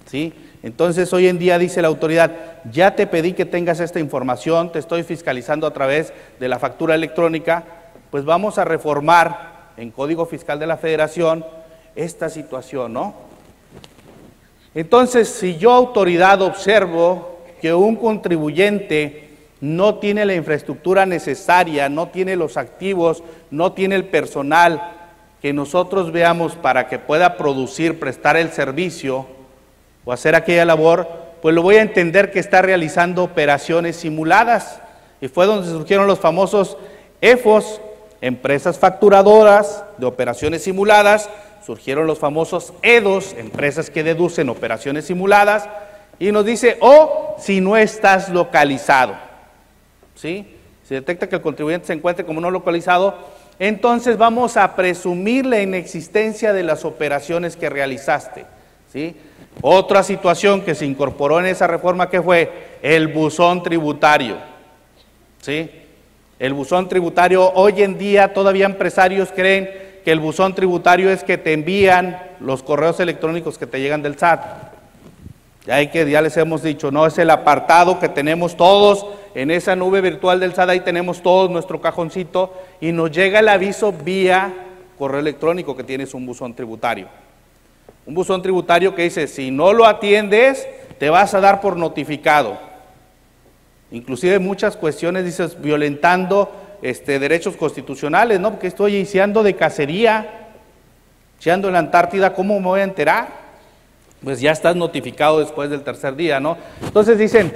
¿sí? Entonces hoy en día dice la autoridad, ya te pedí que tengas esta información, te estoy fiscalizando a través de la factura electrónica, pues vamos a reformar en Código Fiscal de la Federación esta situación, ¿no? Entonces, si yo, autoridad, observo que un contribuyente no tiene la infraestructura necesaria, no tiene los activos, no tiene el personal que nosotros veamos para que pueda producir, prestar el servicio o hacer aquella labor, pues lo voy a entender que está realizando operaciones simuladas. Y fue donde surgieron los famosos EFOS, empresas facturadoras de operaciones simuladas, surgieron los famosos EDOS, empresas que deducen operaciones simuladas, y nos dice, si no estás localizado, ¿sí? Si detecta que el contribuyente se encuentre como no localizado, entonces vamos a presumir la inexistencia de las operaciones que realizaste, ¿sí? Otra situación que se incorporó en esa reforma, que fue el buzón tributario, ¿sí? El buzón tributario, hoy en día todavía empresarios creen que el buzón tributario es que te envían los correos electrónicos que te llegan del SAT. Ya les hemos dicho, no, es el apartado que tenemos todos en esa nube virtual del SAT, ahí tenemos todos nuestro cajoncito y nos llega el aviso vía correo electrónico que tienes un buzón tributario. Un buzón tributario que dice, si no lo atiendes, te vas a dar por notificado. Inclusive muchas cuestiones, dices, violentando derechos constitucionales, ¿no? Porque estoy iniciando de cacería, ando en la Antártida, ¿cómo me voy a enterar? Pues ya estás notificado después del tercer día, ¿no? Entonces dicen,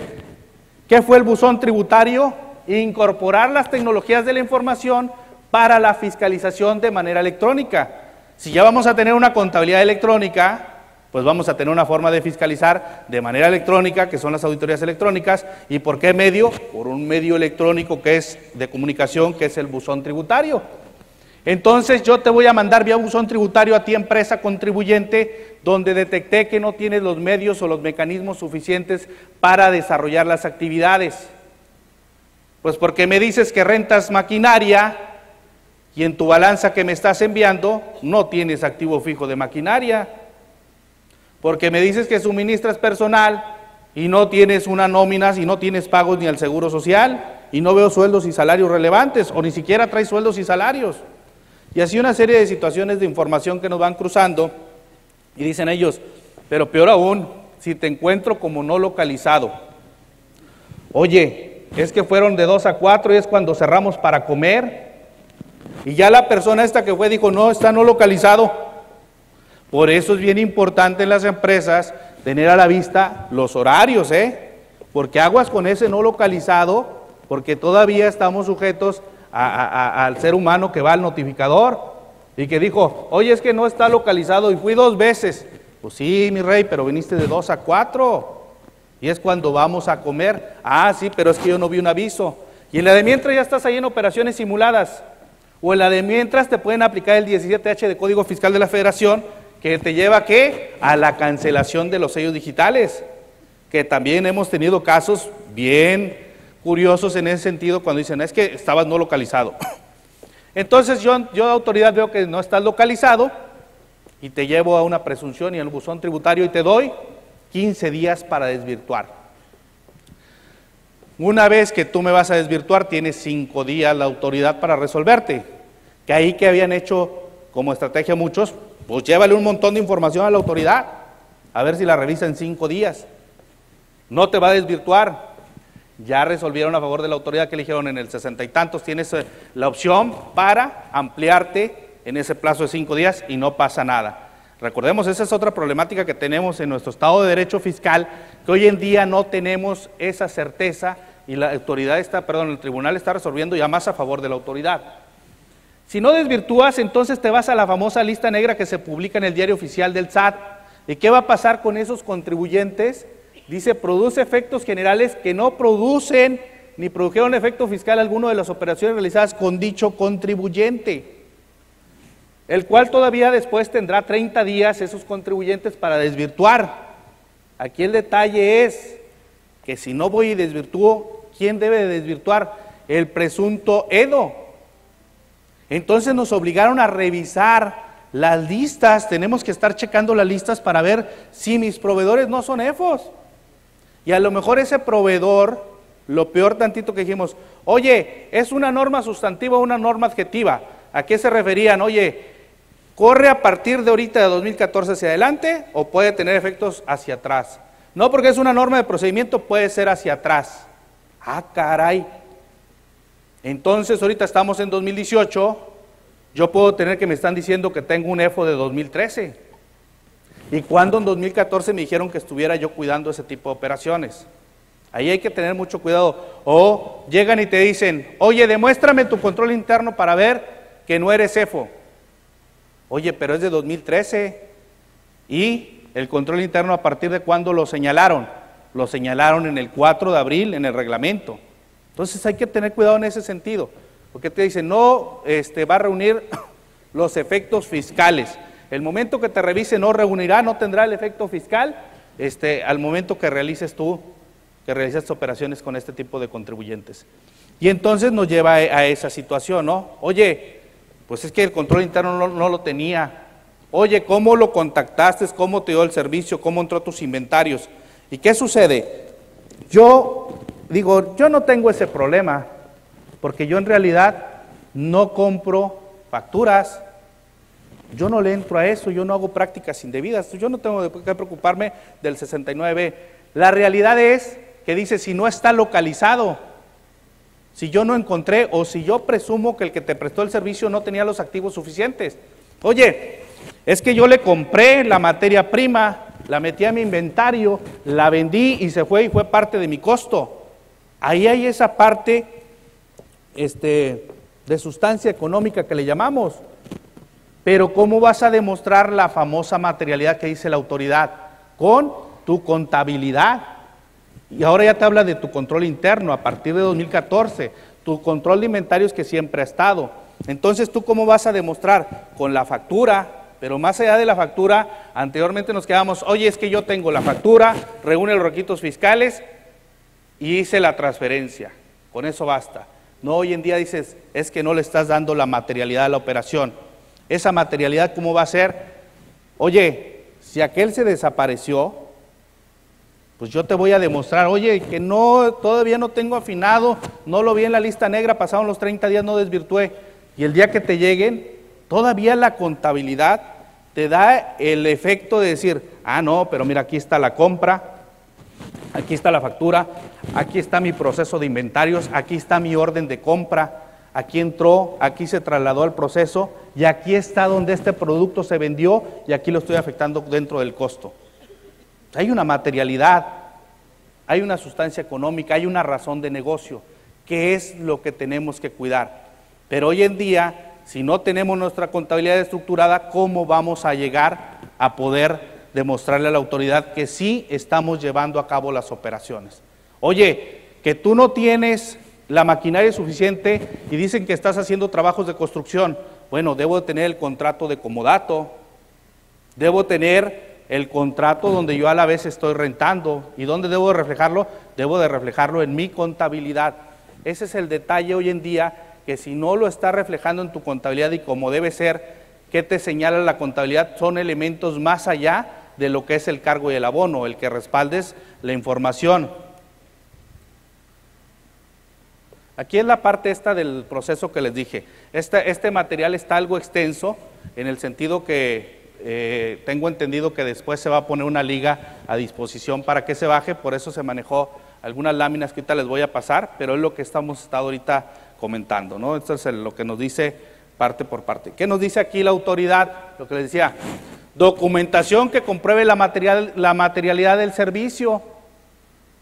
¿qué fue el buzón tributario? Incorporar las tecnologías de la información para la fiscalización de manera electrónica. Si ya vamos a tener una contabilidad electrónica, pues vamos a tener una forma de fiscalizar de manera electrónica, que son las auditorías electrónicas. ¿Y por qué medio? Por un medio electrónico que es de comunicación, que es el buzón tributario. Entonces yo te voy a mandar vía buzón tributario a ti, empresa contribuyente, donde detecté que no tienes los medios o los mecanismos suficientes para desarrollar las actividades. Pues porque me dices que rentas maquinaria y en tu balanza que me estás enviando no tienes activo fijo de maquinaria. Porque me dices que suministras personal y no tienes una nómina y no tienes pagos ni al seguro social y no veo sueldos y salarios relevantes o ni siquiera traes sueldos y salarios. Y así una serie de situaciones de información que nos van cruzando y dicen ellos, pero peor aún, si te encuentro como no localizado. Oye, es que fueron de 2 a 4 y es cuando cerramos para comer y ya la persona esta que fue dijo, no, está no localizado. Por eso es bien importante en las empresas tener a la vista los horarios, porque aguas con ese no localizado, porque todavía estamos sujetos al ser humano que va al notificador y que dijo, oye, es que no está localizado y fui 2 veces. Pues sí, mi rey, pero viniste de 2 a 4 y es cuando vamos a comer. Ah, sí, pero es que yo no vi un aviso. Y en la de mientras ya estás ahí en operaciones simuladas, o en la de mientras te pueden aplicar el 17H de Código Fiscal de la Federación, que te lleva ¿a qué? A la cancelación de los sellos digitales, que también hemos tenido casos bien curiosos en ese sentido cuando dicen, es que estabas no localizado. Entonces yo de autoridad veo que no estás localizado y te llevo a una presunción y al buzón tributario y te doy 15 días para desvirtuar. Una vez que tú me vas a desvirtuar, tienes 5 días la autoridad para resolverte. Que ahí que habían hecho como estrategia muchos, pues llévale un montón de información a la autoridad, a ver si la revisa en 5 días. No te va a desvirtuar. Ya resolvieron a favor de la autoridad que eligieron en el 60 y tantos, tienes la opción para ampliarte en ese plazo de 5 días y no pasa nada. Recordemos, esa es otra problemática que tenemos en nuestro Estado de Derecho Fiscal, que hoy en día no tenemos esa certeza y la autoridad el tribunal está resolviendo ya más a favor de la autoridad. Si no desvirtúas, entonces te vas a la famosa lista negra que se publica en el diario oficial del SAT. ¿Y qué va a pasar con esos contribuyentes? Dice, produce efectos generales que no producen ni produjeron efecto fiscal alguno de las operaciones realizadas con dicho contribuyente, el cual todavía después tendrá 30 días esos contribuyentes para desvirtuar. Aquí el detalle es que si no voy y desvirtúo, ¿quién debe de desvirtuar? El presunto Edo. Entonces nos obligaron a revisar las listas, tenemos que estar checando las listas para ver si mis proveedores no son EFOS. Y a lo mejor ese proveedor, lo peor tantito que dijimos, oye, ¿es una norma sustantiva o una norma adjetiva? ¿A qué se referían? Oye, ¿corre a partir de ahorita de 2014 hacia adelante o puede tener efectos hacia atrás? No, porque es una norma de procedimiento, puede ser hacia atrás. Ah, caray. Entonces ahorita estamos en 2018, yo puedo tener que me están diciendo que tengo un EFO de 2013. ¿Y cuándo en 2014 me dijeron que estuviera yo cuidando ese tipo de operaciones? Ahí hay que tener mucho cuidado. O llegan y te dicen, oye, demuéstrame tu control interno para ver que no eres EFO. Oye, pero es de 2013. ¿Y el control interno a partir de cuándo lo señalaron? Lo señalaron en el 4 de abril en el reglamento. Entonces hay que tener cuidado en ese sentido. Porque te dicen, no va a reunir los efectos fiscales. El momento que te revise no reunirá, no tendrá el efecto fiscal al momento que realices operaciones con este tipo de contribuyentes. Y entonces nos lleva a esa situación, ¿no? Oye, pues es que el control interno no lo tenía. Oye, ¿cómo lo contactaste? ¿Cómo te dio el servicio? ¿Cómo entró a tus inventarios? ¿Y qué sucede? Yo digo, yo no tengo ese problema, porque yo en realidad no compro facturas. Yo no le entro a eso, yo no hago prácticas indebidas, yo no tengo que preocuparme del 69. La realidad es que dice, si no está localizado, si yo no encontré o si yo presumo que el que te prestó el servicio no tenía los activos suficientes. Oye, es que yo le compré la materia prima, la metí a mi inventario, la vendí y se fue y fue parte de mi costo. Ahí hay esa parte de sustancia económica que le llamamos. Pero ¿cómo vas a demostrar la famosa materialidad que dice la autoridad? Con tu contabilidad. Y ahora ya te habla de tu control interno a partir de 2014, tu control de inventarios que siempre ha estado. Entonces, ¿tú cómo vas a demostrar? Con la factura, pero más allá de la factura, anteriormente nos quedamos, oye, es que yo tengo la factura, reúne los requisitos fiscales y hice la transferencia. Con eso basta. No, hoy en día dices, es que no le estás dando la materialidad a la operación. Esa materialidad, ¿cómo va a ser? Oye, si aquel se desapareció, pues yo te voy a demostrar, oye, que no, todavía no tengo afinado, no lo vi en la lista negra, pasaron los 30 días, no desvirtué. Y el día que te lleguen, todavía la contabilidad te da el efecto de decir, ah, no, pero mira, aquí está la compra, aquí está la factura, aquí está mi proceso de inventarios, aquí está mi orden de compra, aquí entró, aquí se trasladó al proceso y aquí está donde este producto se vendió y aquí lo estoy afectando dentro del costo. Hay una materialidad, hay una sustancia económica, hay una razón de negocio, que es lo que tenemos que cuidar. Pero hoy en día, si no tenemos nuestra contabilidad estructurada, ¿cómo vamos a llegar a poder demostrarle a la autoridad que sí estamos llevando a cabo las operaciones? Oye, que tú no tienes la maquinaria suficiente y dicen que estás haciendo trabajos de construcción. Bueno, debo de tener el contrato de comodato, debo tener el contrato donde yo a la vez estoy rentando. ¿Y dónde debo de reflejarlo? Debo de reflejarlo en mi contabilidad. Ese es el detalle hoy en día, que si no lo está reflejando en tu contabilidad y como debe ser, ¿qué te señala la contabilidad? Son elementos más allá de lo que es el cargo y el abono, el que respaldes la información. Aquí es la parte esta del proceso que les dije. Este material está algo extenso en el sentido que tengo entendido que después se va a poner una liga a disposición para que se baje, por eso se manejó algunas láminas que ahorita les voy a pasar, pero es lo que estado ahorita comentando, ¿no? Esto es lo que nos dice parte por parte. ¿Qué nos dice aquí la autoridad? Lo que les decía, documentación que compruebe la materialidad del servicio.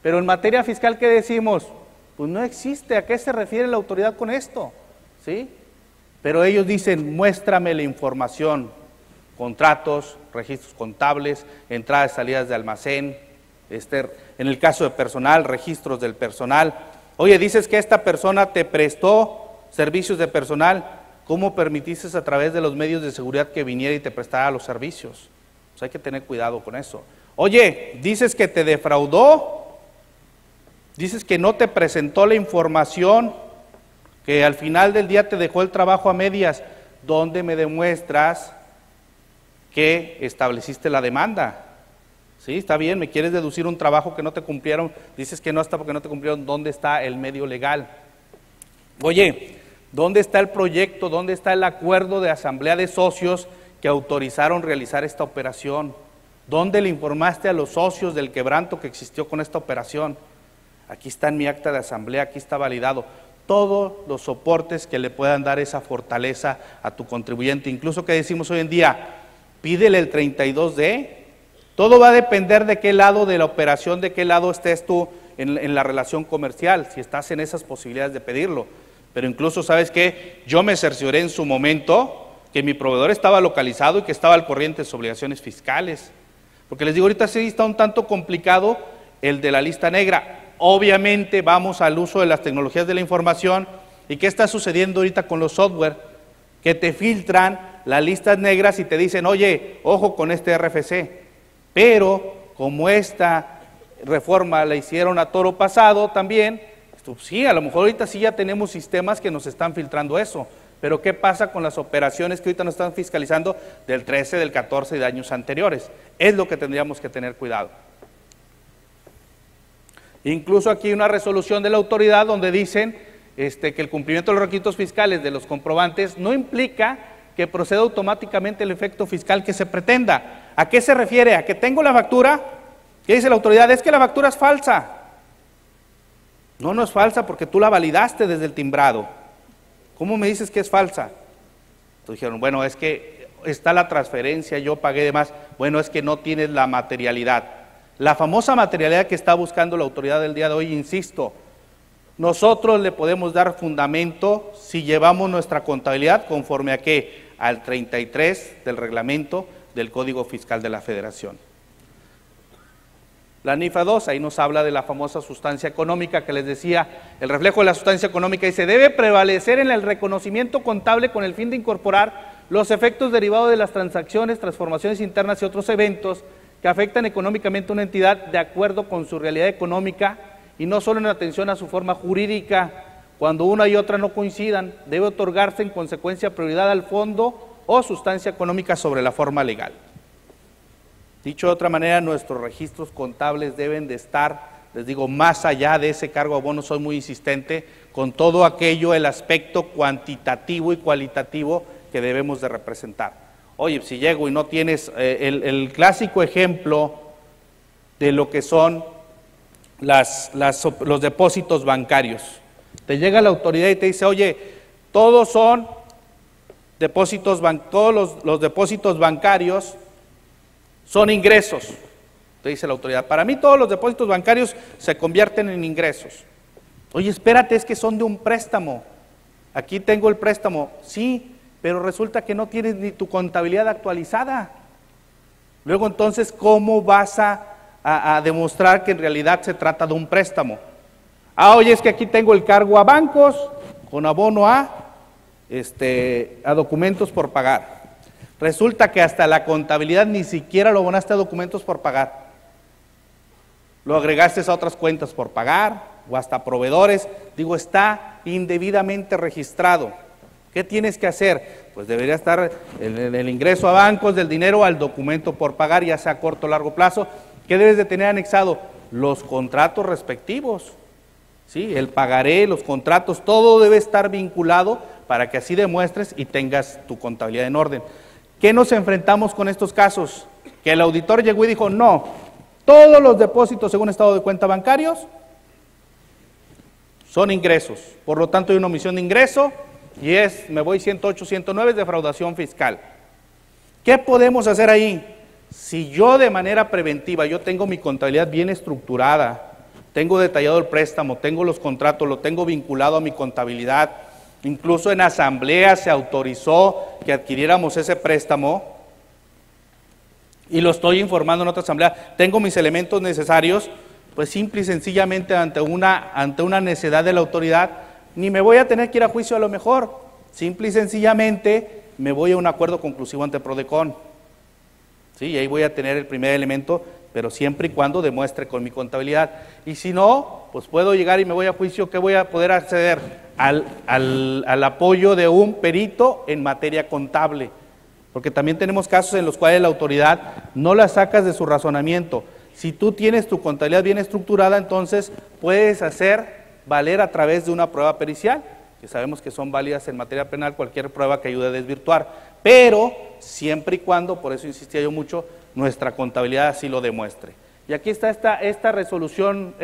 Pero en materia fiscal, ¿qué decimos? Pues no existe. ¿A qué se refiere la autoridad con esto? ¿Sí? Pero ellos dicen, muéstrame la información, contratos, registros contables, entradas y salidas de almacén, en el caso de personal, registros del personal. Oye, dices que esta persona te prestó servicios de personal, ¿cómo permitiste a través de los medios de seguridad que viniera y te prestara los servicios? Pues hay que tener cuidado con eso. Oye, dices que te defraudó, dices que no te presentó la información, que al final del día te dejó el trabajo a medias. ¿Dónde me demuestras que estableciste la demanda? Sí, está bien, me quieres deducir un trabajo que no te cumplieron, dices que no está porque no te cumplieron, ¿dónde está el medio legal? Oye, ¿dónde está el proyecto? ¿Dónde está el acuerdo de asamblea de socios que autorizaron realizar esta operación? ¿Dónde le informaste a los socios del quebranto que existió con esta operación? Aquí está en mi acta de asamblea, aquí está validado. Todos los soportes que le puedan dar esa fortaleza a tu contribuyente, incluso que decimos hoy en día, pídele el 32D. Todo va a depender de qué lado de la operación, de qué lado estés tú en la relación comercial, si estás en esas posibilidades de pedirlo. Pero incluso, ¿sabes qué? Yo me cercioré en su momento que mi proveedor estaba localizado y que estaba al corriente de sus obligaciones fiscales. Porque les digo, ahorita sí está un tanto complicado el de la lista negra. Obviamente vamos al uso de las tecnologías de la información. ¿Y qué está sucediendo ahorita con los software? Que te filtran las listas negras y te dicen, oye, ojo con este RFC. Pero como esta reforma la hicieron a toro pasado también, sí, a lo mejor ahorita sí ya tenemos sistemas que nos están filtrando eso. Pero ¿qué pasa con las operaciones que ahorita nos están fiscalizando del 13, del 14 y de años anteriores? Es lo que tendríamos que tener cuidado. Incluso aquí hay una resolución de la autoridad donde dicen que el cumplimiento de los requisitos fiscales de los comprobantes no implica que proceda automáticamente el efecto fiscal que se pretenda. ¿A qué se refiere? ¿A que tengo la factura? ¿Qué dice la autoridad? Es que la factura es falsa. No, no es falsa porque tú la validaste desde el timbrado. ¿Cómo me dices que es falsa? Entonces dijeron, bueno, es que está la transferencia, yo pagué de más. Bueno, es que no tienes la materialidad. La famosa materialidad que está buscando la autoridad del día de hoy, insisto, nosotros le podemos dar fundamento si llevamos nuestra contabilidad conforme a qué, al 33 del reglamento del Código Fiscal de la Federación. La NIFA 2, ahí nos habla de la famosa sustancia económica que les decía, el reflejo de la sustancia económica dice, debe prevalecer en el reconocimiento contable con el fin de incorporar los efectos derivados de las transacciones, transformaciones internas y otros eventos que afectan económicamente a una entidad de acuerdo con su realidad económica y no solo en atención a su forma jurídica. Cuando una y otra no coincidan, debe otorgarse en consecuencia prioridad al fondo o sustancia económica sobre la forma legal. Dicho de otra manera, nuestros registros contables deben de estar, les digo, más allá de ese cargo a bono, soy muy insistente, con todo aquello, el aspecto cuantitativo y cualitativo que debemos de representar. Oye, si llego y no tienes el clásico ejemplo de lo que son los depósitos bancarios. Te llega la autoridad y te dice, oye, todos son depósitos, todos los depósitos bancarios son ingresos. Te dice la autoridad, para mí todos los depósitos bancarios se convierten en ingresos. Oye, espérate, es que son de un préstamo. Aquí tengo el préstamo, sí, pero resulta que no tienes ni tu contabilidad actualizada. Luego entonces, ¿cómo vas a demostrar que en realidad se trata de un préstamo? Ah, oye, es que aquí tengo el cargo a bancos con abono a documentos por pagar. Resulta que hasta la contabilidad ni siquiera lo abonaste a documentos por pagar. Lo agregaste a otras cuentas por pagar o hasta proveedores. Digo, está indebidamente registrado. ¿Qué tienes que hacer? Pues debería estar el ingreso a bancos del dinero al documento por pagar, ya sea a corto o largo plazo. ¿Qué debes de tener anexado? Los contratos respectivos. ¿sí? El pagaré, los contratos, todo debe estar vinculado para que así demuestres y tengas tu contabilidad en orden. ¿Qué nos enfrentamos con estos casos? Que el auditor llegó y dijo, no, todos los depósitos según estado de cuenta bancarios son ingresos, por lo tanto hay una omisión de ingreso y me voy 108, 109 es defraudación fiscal. ¿Qué podemos hacer ahí? Si yo de manera preventiva, yo tengo mi contabilidad bien estructurada, tengo detallado el préstamo, tengo los contratos, lo tengo vinculado a mi contabilidad, incluso en asamblea se autorizó que adquiriéramos ese préstamo y lo estoy informando en otra asamblea, tengo mis elementos necesarios, pues simple y sencillamente ante una necedad de la autoridad, ni me voy a tener que ir a juicio a lo mejor, simple y sencillamente me voy a un acuerdo conclusivo ante Prodecon. Sí, y ahí voy a tener el primer elemento, pero siempre y cuando demuestre con mi contabilidad. Y si no, pues puedo llegar y me voy a juicio, ¿qué voy a poder acceder? Al apoyo de un perito en materia contable. Porque también tenemos casos en los cuales la autoridad no la sacas de su razonamiento. Si tú tienes tu contabilidad bien estructurada, entonces puedes hacer valer a través de una prueba pericial, que sabemos que son válidas en materia penal, cualquier prueba que ayude a desvirtuar, pero siempre y cuando, por eso insistía yo mucho, nuestra contabilidad así lo demuestre. Y aquí está esta resolución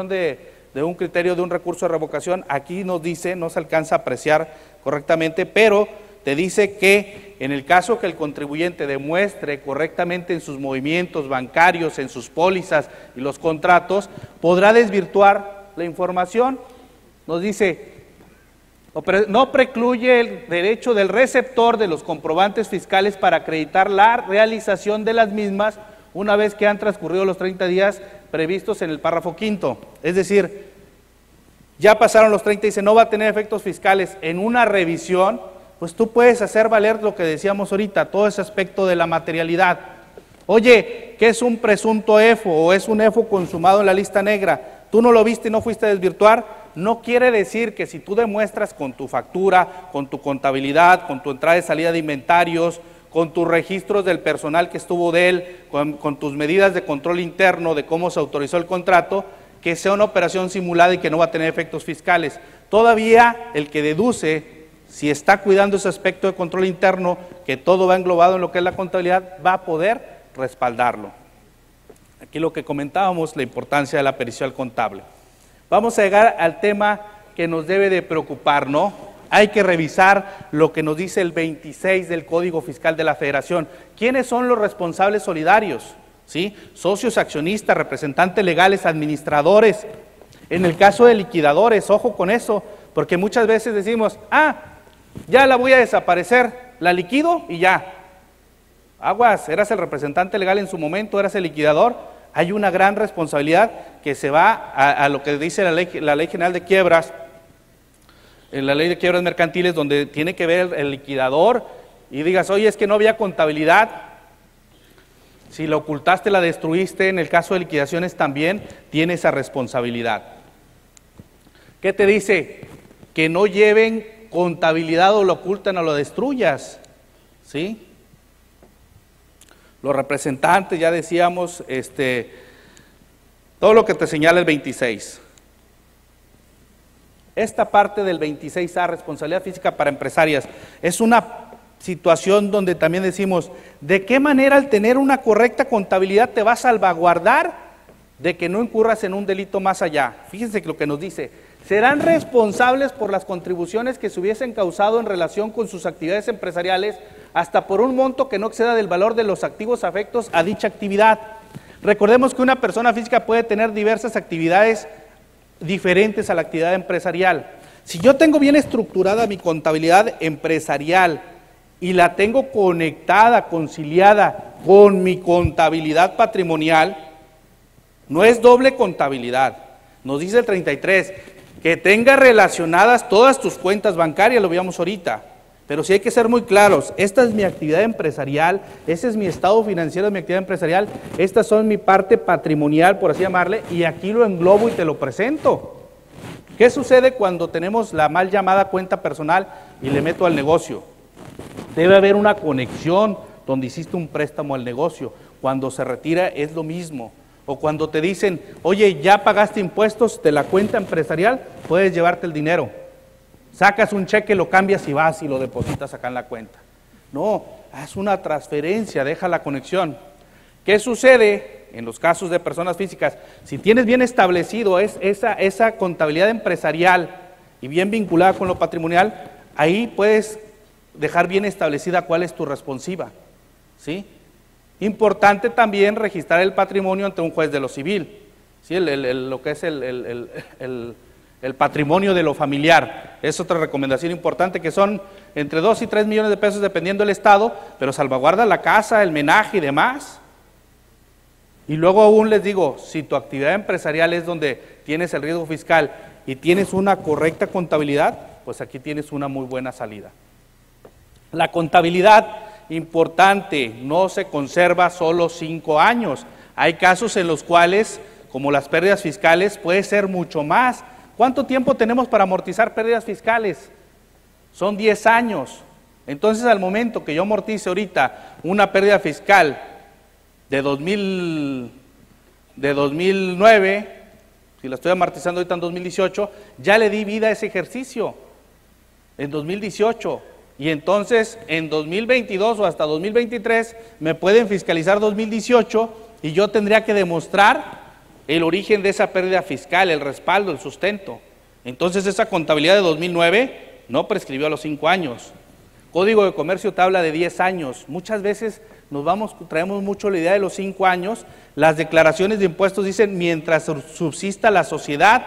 de un criterio de un recurso de revocación, aquí nos dice, no se alcanza a apreciar correctamente, pero te dice que en el caso que el contribuyente demuestre correctamente en sus movimientos bancarios, en sus pólizas y los contratos, podrá desvirtuar la información. Nos dice, no precluye el derecho del receptor de los comprobantes fiscales para acreditar la realización de las mismas una vez que han transcurrido los 30 días previstos en el párrafo quinto. Es decir, ya pasaron los 30 y dice no va a tener efectos fiscales en una revisión, pues tú puedes hacer valer lo que decíamos ahorita, todo ese aspecto de la materialidad. Oye, ¿qué es un presunto EFO o es un EFO consumado en la lista negra? Tú no lo viste y no fuiste a desvirtuar. No quiere decir que si tú demuestras con tu factura, con tu contabilidad, con tu entrada y salida de inventarios, con tus registros del personal que estuvo de él, con tus medidas de control interno de cómo se autorizó el contrato, que sea una operación simulada y que no va a tener efectos fiscales. Todavía el que deduce, si está cuidando ese aspecto de control interno, que todo va englobado en lo que es la contabilidad, va a poder respaldarlo. Aquí lo que comentábamos, la importancia de la pericial contable. Vamos a llegar al tema que nos debe de preocupar, ¿no? Hay que revisar lo que nos dice el 26 del Código Fiscal de la Federación. ¿Quiénes son los responsables solidarios? ¿Sí? Socios, accionistas, representantes legales, administradores. En el caso de liquidadores, ojo con eso, porque muchas veces decimos, ya la voy a desaparecer, la liquido y ya. Aguas, eras el representante legal en su momento, eras el liquidador. Hay una gran responsabilidad que se va a lo que dice la Ley General de Quiebras, en la Ley de Quiebras Mercantiles, donde tiene que ver el liquidador y digas, oye, es que no había contabilidad, si la ocultaste, la destruiste, en el caso de liquidaciones también tiene esa responsabilidad. ¿Qué te dice? Que no lleven contabilidad o lo ocultan o lo destruyas, ¿sí? Los representantes, ya decíamos, todo lo que te señala el 26. Esta parte del 26A, responsabilidad física para empresarias, es una situación donde también decimos, ¿de qué manera al tener una correcta contabilidad te va a salvaguardar de que no incurras en un delito más allá? Fíjense lo que nos dice, serán responsables por las contribuciones que se hubiesen causado en relación con sus actividades empresariales hasta por un monto que no exceda del valor de los activos afectos a dicha actividad. Recordemos que una persona física puede tener diversas actividades diferentes a la actividad empresarial. Si yo tengo bien estructurada mi contabilidad empresarial y la tengo conectada, conciliada con mi contabilidad patrimonial, no es doble contabilidad. Nos dice el 33, que tenga relacionadas todas tus cuentas bancarias, lo veíamos ahorita. Pero sí hay que ser muy claros, esta es mi actividad empresarial, ese es mi estado financiero de mi actividad empresarial, estas son mi parte patrimonial, por así llamarle, y aquí lo englobo y te lo presento. ¿Qué sucede cuando tenemos la mal llamada cuenta personal y le meto al negocio? Debe haber una conexión donde hiciste un préstamo al negocio, cuando se retira es lo mismo. O cuando te dicen, oye, ya pagaste impuestos de la cuenta empresarial, puedes llevarte el dinero. Sacas un cheque, lo cambias y vas y lo depositas acá en la cuenta. No, haz una transferencia, deja la conexión. ¿Qué sucede en los casos de personas físicas? Si tienes bien establecido esa contabilidad empresarial y bien vinculada con lo patrimonial, ahí puedes dejar bien establecida cuál es tu responsiva, ¿sí? Importante también registrar el patrimonio ante un juez de lo civil, ¿sí? Lo que es el patrimonio de lo familiar. Es otra recomendación importante, que son entre 2 y 3 millones de pesos dependiendo del estado, pero salvaguarda la casa, el menaje y demás. Y luego aún les digo, si tu actividad empresarial es donde tienes el riesgo fiscal y tienes una correcta contabilidad, pues aquí tienes una muy buena salida. La contabilidad, importante, no se conserva solo 5 años. Hay casos en los cuales, como las pérdidas fiscales, puede ser mucho más. ¿Cuánto tiempo tenemos para amortizar pérdidas fiscales? Son 10 años. Entonces, al momento que yo amortice ahorita una pérdida fiscal de 2009, si la estoy amortizando ahorita en 2018, ya le di vida a ese ejercicio en 2018. Y entonces en 2022 o hasta 2023 me pueden fiscalizar 2018 y yo tendría que demostrar el origen de esa pérdida fiscal, el respaldo, el sustento. Entonces esa contabilidad de 2009 no prescribió a los 5 años. Código de Comercio te habla de 10 años. Muchas veces traemos mucho la idea de los 5 años. Las declaraciones de impuestos dicen mientras subsista la sociedad.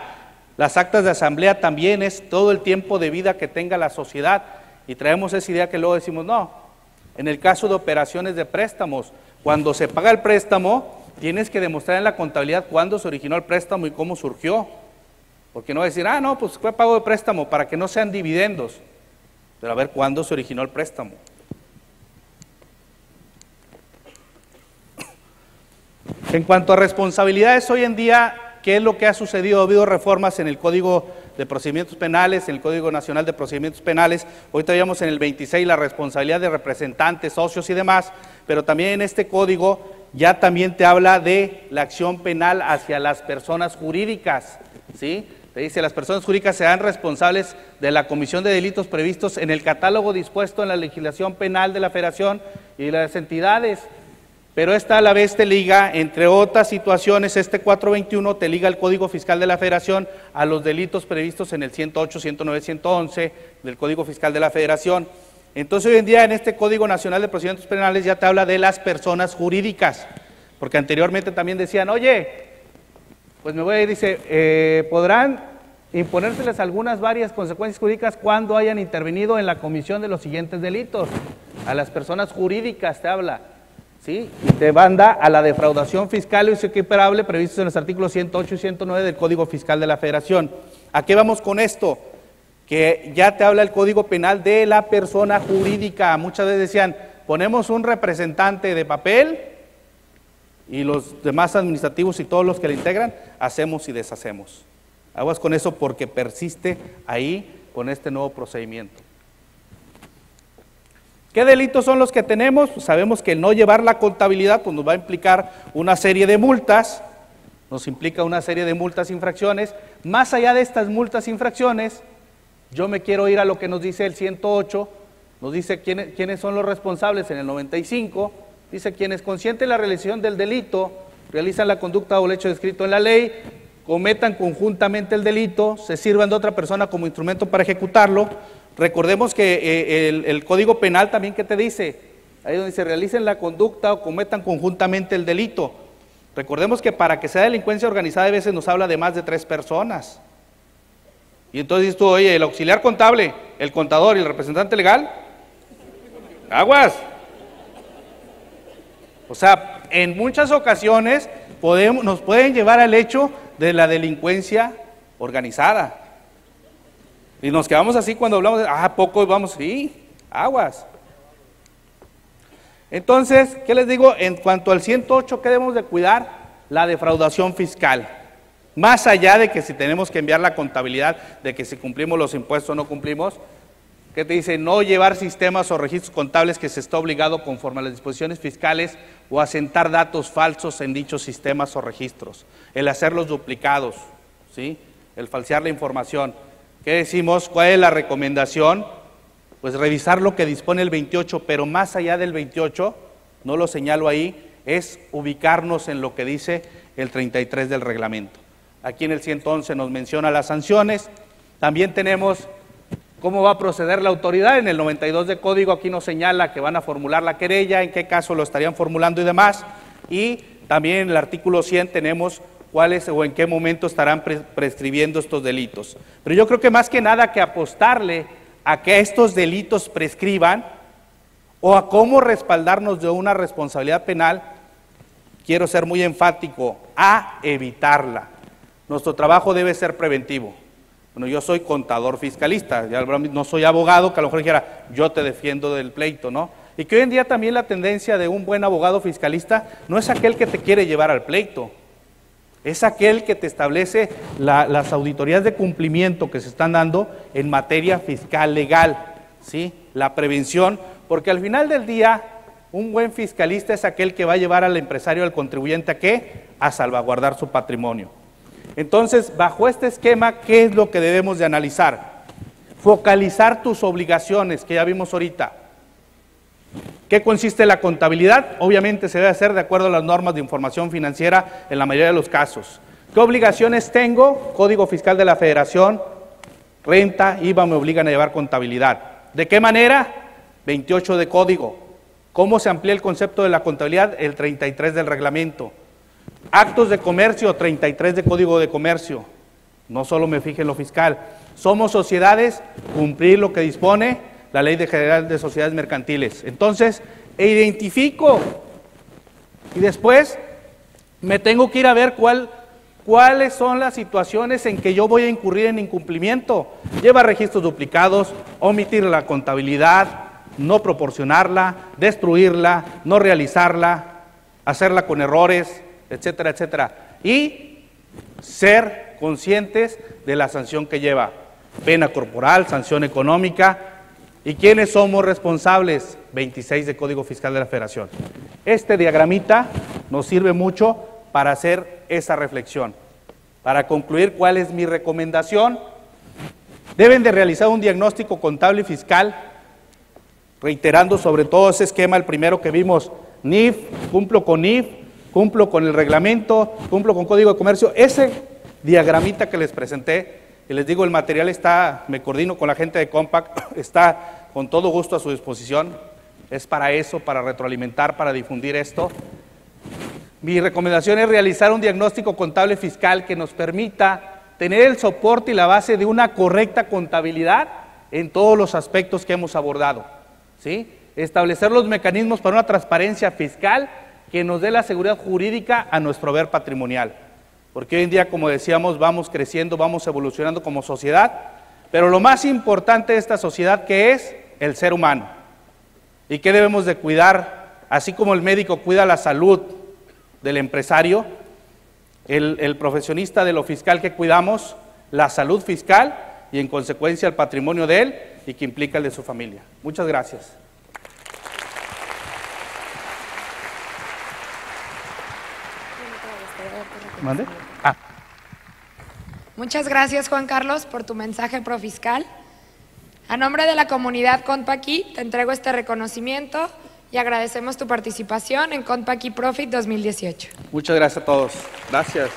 Las actas de asamblea también es todo el tiempo de vida que tenga la sociedad. Y traemos esa idea que luego decimos, no. En el caso de operaciones de préstamos, cuando se paga el préstamo, tienes que demostrar en la contabilidad cuándo se originó el préstamo y cómo surgió. Porque no decir, no, pues fue pago de préstamo, para que no sean dividendos. Pero a ver cuándo se originó el préstamo. En cuanto a responsabilidades hoy en día, ¿qué es lo que ha sucedido? Ha habido reformas en el Código de Procedimientos Penales, en el Código Nacional de Procedimientos Penales. Hoy veíamos en el 26 la responsabilidad de representantes, socios y demás, pero también en este código ya también te habla de la acción penal hacia las personas jurídicas, ¿sí? Te dice, las personas jurídicas serán responsables de la comisión de delitos previstos en el catálogo dispuesto en la legislación penal de la Federación y de las entidades. Pero esta a la vez te liga, entre otras situaciones, este 421 te liga el Código Fiscal de la Federación a los delitos previstos en el 108, 109, 111 del Código Fiscal de la Federación. Entonces hoy en día en este Código Nacional de Procedimientos Penales ya te habla de las personas jurídicas, porque anteriormente también decían, oye, pues me voy a ir, dice, podrán imponérseles varias consecuencias jurídicas cuando hayan intervenido en la comisión de los siguientes delitos. A las personas jurídicas te habla. ¿Sí? Y te manda a la defraudación fiscal y su equiparable previstos en los artículos 108 y 109 del Código Fiscal de la Federación. ¿A qué vamos con esto? Que ya te habla el Código Penal de la persona jurídica. Muchas veces decían, ponemos un representante de papel y los demás administrativos y todos los que le integran, hacemos y deshacemos. Aguas con eso porque persiste ahí con este nuevo procedimiento. ¿Qué delitos son los que tenemos? Pues sabemos que el no llevar la contabilidad pues nos va a implicar una serie de multas, nos implica una serie de multas, infracciones. Más allá de estas multas, infracciones, yo me quiero ir a lo que nos dice el 108, nos dice quiénes son los responsables en el 95, dice quienes conscientes de la realización del delito, realizan la conducta o el hecho descrito en la ley, cometan conjuntamente el delito, se sirvan de otra persona como instrumento para ejecutarlo. Recordemos que el Código Penal también, ¿qué te dice? Ahí donde dice, realicen la conducta o cometan conjuntamente el delito. Recordemos que para que sea delincuencia organizada a veces nos habla de más de 3 personas. Y entonces dices tú, oye, el auxiliar contable, el contador y el representante legal, aguas. O sea, en muchas ocasiones nos pueden llevar al hecho de la delincuencia organizada. Y nos quedamos así cuando hablamos de, poco vamos, sí, aguas. Entonces, ¿qué les digo? En cuanto al 108, ¿qué debemos de cuidar? La defraudación fiscal. Más allá de que si tenemos que enviar la contabilidad, de que si cumplimos los impuestos o no cumplimos, que te dice no llevar sistemas o registros contables que se está obligado conforme a las disposiciones fiscales o asentar datos falsos en dichos sistemas o registros, el hacerlos duplicados, ¿sí? El falsear la información. ¿Qué decimos? ¿Cuál es la recomendación? Pues revisar lo que dispone el 28, pero más allá del 28, no lo señalo ahí, es ubicarnos en lo que dice el 33 del reglamento. Aquí en el 111 nos menciona las sanciones, también tenemos cómo va a proceder la autoridad. En el 92 de código aquí nos señala que van a formular la querella, en qué caso lo estarían formulando y demás, y también en el artículo 100 tenemos cuáles o en qué momento estarán prescribiendo estos delitos. Pero yo creo que más que nada que apostarle a que estos delitos prescriban o a cómo respaldarnos de una responsabilidad penal, quiero ser muy enfático, a evitarla. Nuestro trabajo debe ser preventivo. Bueno, yo soy contador fiscalista, ya no soy abogado, que a lo mejor dijera, yo te defiendo del pleito, ¿no? Y que hoy en día también la tendencia de un buen abogado fiscalista no es aquel que te quiere llevar al pleito, es aquel que te establece las auditorías de cumplimiento que se están dando en materia fiscal legal, ¿sí? La prevención, porque al final del día, un buen fiscalista es aquel que va a llevar al empresario, al contribuyente, ¿a qué? A salvaguardar su patrimonio. Entonces, bajo este esquema, ¿qué es lo que debemos de analizar? Focalizar tus obligaciones, que ya vimos ahorita. ¿Qué consiste la contabilidad? Obviamente se debe hacer de acuerdo a las normas de información financiera en la mayoría de los casos. ¿Qué obligaciones tengo? Código Fiscal de la Federación, renta, IVA me obligan a llevar contabilidad. ¿De qué manera? 28 de código. ¿Cómo se amplía el concepto de la contabilidad? El 33 del reglamento. Actos de comercio, 33 de Código de Comercio. No solo me fije en lo fiscal. Somos sociedades, cumplir lo que dispone la Ley General de Sociedades Mercantiles. Entonces, identifico y después me tengo que ir a ver cuáles son las situaciones en que yo voy a incurrir en incumplimiento. Llevar registros duplicados, omitir la contabilidad, no proporcionarla, destruirla, no realizarla, hacerla con errores, etcétera, etcétera. Y ser conscientes de la sanción que lleva. Pena corporal, sanción económica. ¿Y quiénes somos responsables? 26 de Código Fiscal de la Federación. Este diagramita nos sirve mucho para hacer esa reflexión. Para concluir, ¿cuál es mi recomendación? Deben de realizar un diagnóstico contable y fiscal, reiterando sobre todo ese esquema, el primero que vimos, NIF, cumplo con NIF, cumplo con el reglamento, cumplo con Código de Comercio. Ese diagramita que les presenté, y les digo, el material está, me coordino con la gente de Compact, está con todo gusto a su disposición. Es para eso, para retroalimentar, para difundir esto. Mi recomendación es realizar un diagnóstico contable fiscal que nos permita tener el soporte y la base de una correcta contabilidad en todos los aspectos que hemos abordado, ¿sí? Establecer los mecanismos para una transparencia fiscal que nos dé la seguridad jurídica a nuestro haber patrimonial. Porque hoy en día, como decíamos, vamos creciendo, vamos evolucionando como sociedad, pero lo más importante de esta sociedad, ¿qué es? El ser humano. ¿Y qué debemos de cuidar? Así como el médico cuida la salud del empresario, el profesionista de lo fiscal que cuidamos, la salud fiscal y en consecuencia el patrimonio de él y que implica el de su familia. Muchas gracias. ¿Mande? Muchas gracias, Juan Carlos, por tu mensaje profiscal. A nombre de la comunidad Compaqui, te entrego este reconocimiento y agradecemos tu participación en Compaqui Profit 2018. Muchas gracias a todos. Gracias.